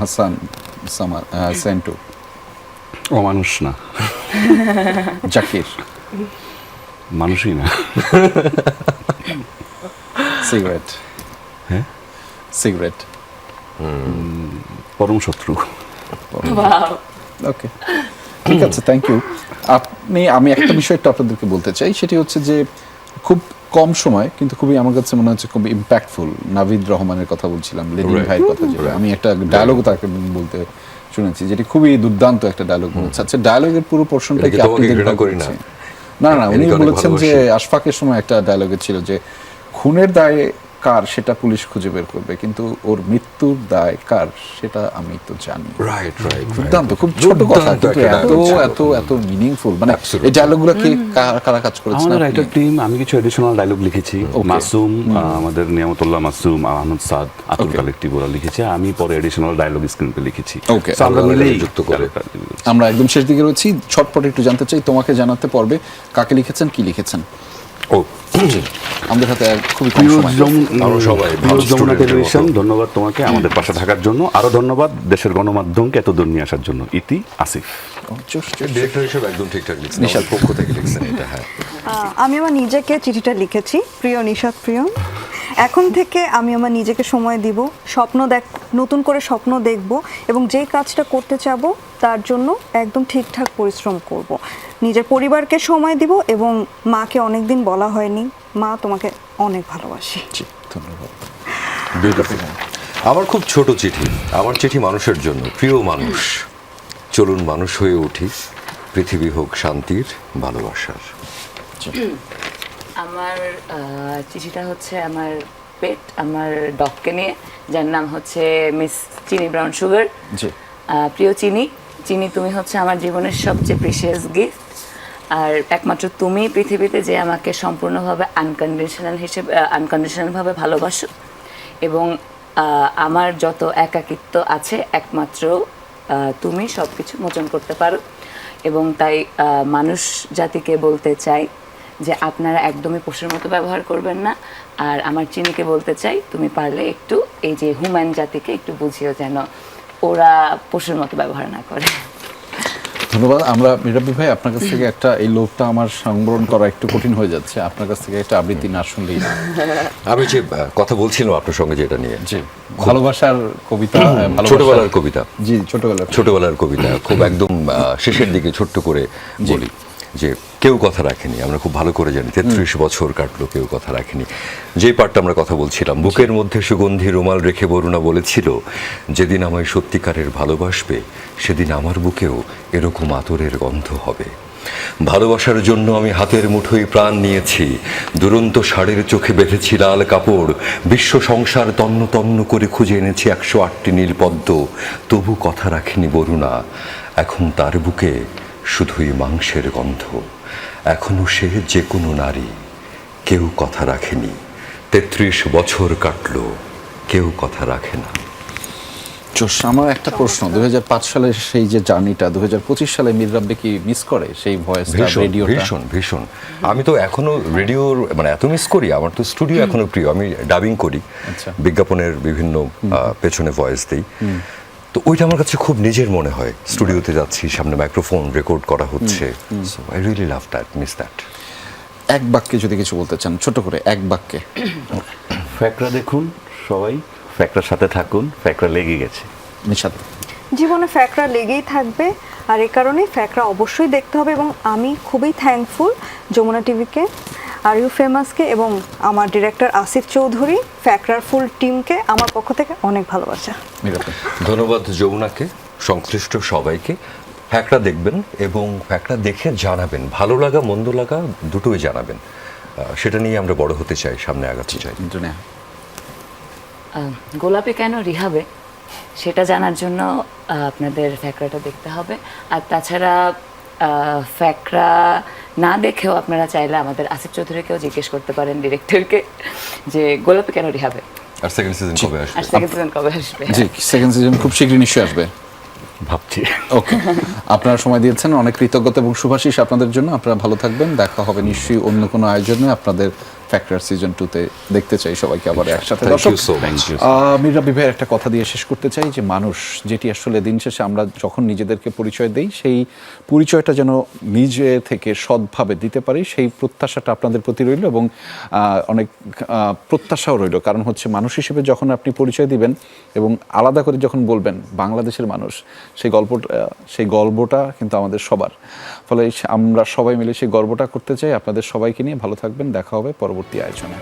হাসান সেন্টু অমানুষ না, জাকির মানুষই না। সিগারেট হ্যাঁ? সিগারেট পরম শত্রু। Wow. ওকে ঠিক আছে, থ্যাংক ইউ। আমি একটা বিষয় একটু আপনাদেরকে বলতে চাই, সেটি হচ্ছে যে খুব কম সময় কিন্তু খুবই আমার কাছে মনে হচ্ছে খুব ইম্প্যাক্টফুল নাভিদ রহমানের কথা বলছিলাম, লেনিন Right. ভাইয়ের কথা, যেটা আমি একটা ডায়লগ তাকে বলতে শুনেছি, যেটি খুবই দুর্দান্ত একটা ডায়লগ বলছে। আচ্ছা ডায়লগের পুরো পোর্শনটা এটা কি কি আপনি তোমাকে ঘৃণা দেখভাল করি না? করেছেন? না না, উনি এদিকে অনেক বলেছেন যে ভালোবাসি। আশফাকের সময় একটা ডায়লগে ছিল যে খুনের দায়ে কার সেটা পুলিশ খুঁজে বের করবে, কিন্তু ওর মৃত্যুর দায় কার সেটা আমি তো জানি। রাইট রাইট দুর্দান্ত, খুব ছোট কথা কিন্তু এত এত এত মিনিংফুল। মানে Absolutely. এই ডায়লগগুলো কি কারা কাজ করেছেন? আমাদের আপনি? রাইটার টিম, আমি কিছু এডিশনাল ডায়লগ লিখেছি। মাসুম, আমাদের নিয়ামতুল্লাহ মাসুম, আহমদ সাদ, আতুল Okay. কালেক্টিভ ওরা লিখেছে। আমি পরে এডিশনাল ডায়লগ স্ক্রিনপে লিখেছি। Okay. So আমরা আমরা মিলেই যুক্ত করে। আমরা একদম শেষ দিকে রয়েছি, ছটপট একটু জানতে চাই, তোমাকে জানাতে পর্বে কাকে লিখেছেন, কি লিখেছেন? ও আমাদের হাতে খুবই কম সময়। আমরা সবাই প্রিয় ভালো যমুনা student-এর টেলিভিশন, মতো। ধন্যবাদ তোমাকে আমাদের পাশে থাকার জন্য। আরো ধন্যবাদ দেশের গণমাধ্যমকে এত দূর নিয়ে আসার জন্য। ইতি, আসিফ। ডিরেক্টর হিসেবে একদম ঠিকঠাক লিখছেন, নিশাত। আমার পক্ষ থেকে লিখছেন এটা। হ্যাঁ, আমি আমার নিজেকে চিঠিটা লিখেছি, প্রিয় নিশাত প্রিয়, এখন থেকে আমি আমার নিজেকে সময় দিব, নতুন করে স্বপ্ন দেখব এবং যে কাজটা করতে চাবো তার জন্য একদম ঠিকঠাক পরিশ্রম করব। নিজের পরিবারকে সময় দিব এবং মাকে অনেকদিন বলা হয়নি, মা তোমাকে অনেক ভালোবাসি। জি, ধন্যবাদ। আমার খুব ছোট চিঠি, আমার চিঠি মানুষের জন্য। প্রিয় মানুষ, চলুন মানুষ হয়ে উঠি, পৃথিবী হোক শান্তির ভালোবাসার। আমার চিঠিটা হচ্ছে আমার পেট, আমার ডগকে নিয়ে, যার নাম হচ্ছে মিস চিনি ব্রাউন সুগার। জি প্রিয় চিনি, চিনি তুমি হচ্ছে আমার জীবনের সবচেয়ে প্রিশিয়াস গিফট, আর একমাত্র তুমি পৃথিবীতে যে আমাকে সম্পূর্ণভাবে আনকন্ডিশনালভাবে ভালোবাসো, এবং আমার যত একাকিত্ব আছে একমাত্র তুমি সব কিছু মোচন করতে পারো। এবং তাই মানুষ জাতিকে বলতে চাই যে আপনারা একদমই পশুর মতো ব্যবহার করবেন না। আর আমার চিনিকে বলতে চাই, তুমি পারলে একটু এই যে হিউম্যান জাতিকে একটু বুঝিও, যেন ওরা পশুর মতো ব্যবহার না করে। ধন্যবাদ। আমরা মিরাব্বি ভাই আপনার কাছ থেকে একটা, এই লোভটা আমার সংবরণ করা একটু কঠিন হয়ে যাচ্ছে, আপনার কাছ থেকে একটা আবৃত্তি না শুনলেই না। আমি যে কথা বলছিলাম আপনার সঙ্গে যেটা নিয়ে, জি, ভালোবাসার কবিতা, ছোটবেলার কবিতা, জি ছোটবেলার কবিতা, খুব একদম শেষের দিকে ছোট্ট করে বলি যে কেউ কথা রাখেনি। আমরা খুব ভালো করে জানি 33 বছর কাটলো, কেউ কথা রাখেনি। যেই পার্টটা আমরা কথা বলছিলাম, বুকের মধ্যে সুগন্ধি রুমাল রেখে বরুণা বলেছিল, যেদিন আমায় সত্যিকারের ভালোবাসবে সেদিন আমার বুকেও এরকম আতরের গন্ধ হবে। ভালোবাসার জন্য আমি হাতের মুঠোয় প্রাণ নিয়েছি, দুরন্ত ষাঁড়ের চোখে বেঁধেছি লাল কাপড়, বিশ্ব সংসার তন্ন তন্ন করে খুঁজে এনেছি 108টি নীল পদ্ম, তবু কথা রাখেনি বরুণা। এখন তার বুকে শুধুই মাংসের গন্ধ। এখনো সে যে কোনো নারী, কেউ কথা রাখেনি। 33 বছর কাটলো, কেউ কথা রাখে না। আমার একটা প্রশ্ন, 2005 সালের সেই যে জার্নিটা, 2025 সালে মীর রাব্বি কি মিস করে সেই ভয়েসটা, ভীষণ রেডিওটা? ভীষণ ভীষণ। আমি তো এখনো রেডিওর মানে এত মিস করি। আমার তো স্টুডিও এখনো প্রিয়। আমি ডাবিং করি, আচ্ছা। বিজ্ঞাপনের বিভিন্ন পেছনে ভয়েস দিই। তো ওইটা আমার কাছে খুব নিজের মনে হয়। স্টুডিওতে যাচ্ছি, সামনে মাইক্রোফোন, রেকর্ড করা হচ্ছে। So I really love that, miss that. এক বাক্যে যদি কিছু বলতে চান, ছোট করে এক বাক্যে। ফ্যাকরা দেখুন সবাই, ফ্যাকরার সাথে থাকুন, ফ্যাকরা লেগে গেছে। নিশাত। জীবনে ফ্যাকরা লেগেই থাকবে, আর এই কারণেই ফ্যাকরা অবশ্যই দেখতে হবে। এবং আমি খুবই থ্যাঙ্কফুল যমুনা টিভিকে, আর ইউ ফেমাসকে এবং আমার ডিরেক্টর আসিফ চৌধুরী, ফ্যাকরার ফুল টিমকে আমার পক্ষ থেকে অনেক ভালোবাসা। মীর রাব্বি। ধন্যবাদ যমুনাকে, সংশ্লিষ্ট সবাইকে, ফ্যাক্টটা দেখবেন এবং ফ্যাক্টটা দেখে জানাবেন, ভালো লাগা মন্দ লাগা দুটোই জানাবেন। সেটা নিয়ে আমরা বড় হতে চাই, সামনে আগাতে চাই। দুনিয়া গোলাপি কেন রিহাবে সেটা জানার জন্য আপনাদের ফ্যাকরাটা দেখতে হবে। আর তাছাড়া ফ্যাকরা না দেখেও আপনারা চাইলে আমাদের আসিফ চৌধুরীকেও জিজ্ঞেস করতে পারেন, ডিরেক্টরকে, যে গোলাপি কেন রিহাবে আর সেকেন্ড সিজন কবে আর আসবে? সেকেন্ড সিজন কবে আসবে। জি, সেকেন্ড সিজন খুব শীঘ্রই নিশ্চয়ই আসবে। ভাবছি। ওকে, আপনারা সময় দিয়েছেন, অনেক কৃতজ্ঞতা এবং শুভাশিস আপনাদের জন্য। আপনারা ভালো থাকবেন, দেখা হবে নিশ্চয়ই অন্য কোনো আয়োজনে। আপনাদের ফ্যাক্টর সিজন 2-তে দেখতে চাই সবাইকে আবার একসাথে। Thank দর্শক, you so much. মীর রাব্বি ভাইয়ের একটা কথা দিয়ে শেষ করতে চাই যে মানুষ যেটি আসলে দিন শেষে আমরা যখন নিজেদেরকে পরিচয় দেই, সেই পরিচয়টা যেন নিজে থেকে সৎভাবে দিতে পারি, সেই প্রত্যাশাটা আপনাদের প্রতি রইল। এবং অনেক প্রত্যাশাও রইল, কারণ হচ্ছে মানুষ হিসেবে যখন আপনি পরিচয় দিবেন এবং আলাদা করে যখন বলবেন বাংলাদেশের মানুষ, সেই গল্পটা কিন্তু আমাদের সবার। ফলে আমরা সবাই মিলে সেই গর্বটা করতে চাই। আপনাদের সবাইকে নিয়ে ভালো থাকবেন, দেখা হবে পরবর্তী আয়োজনে।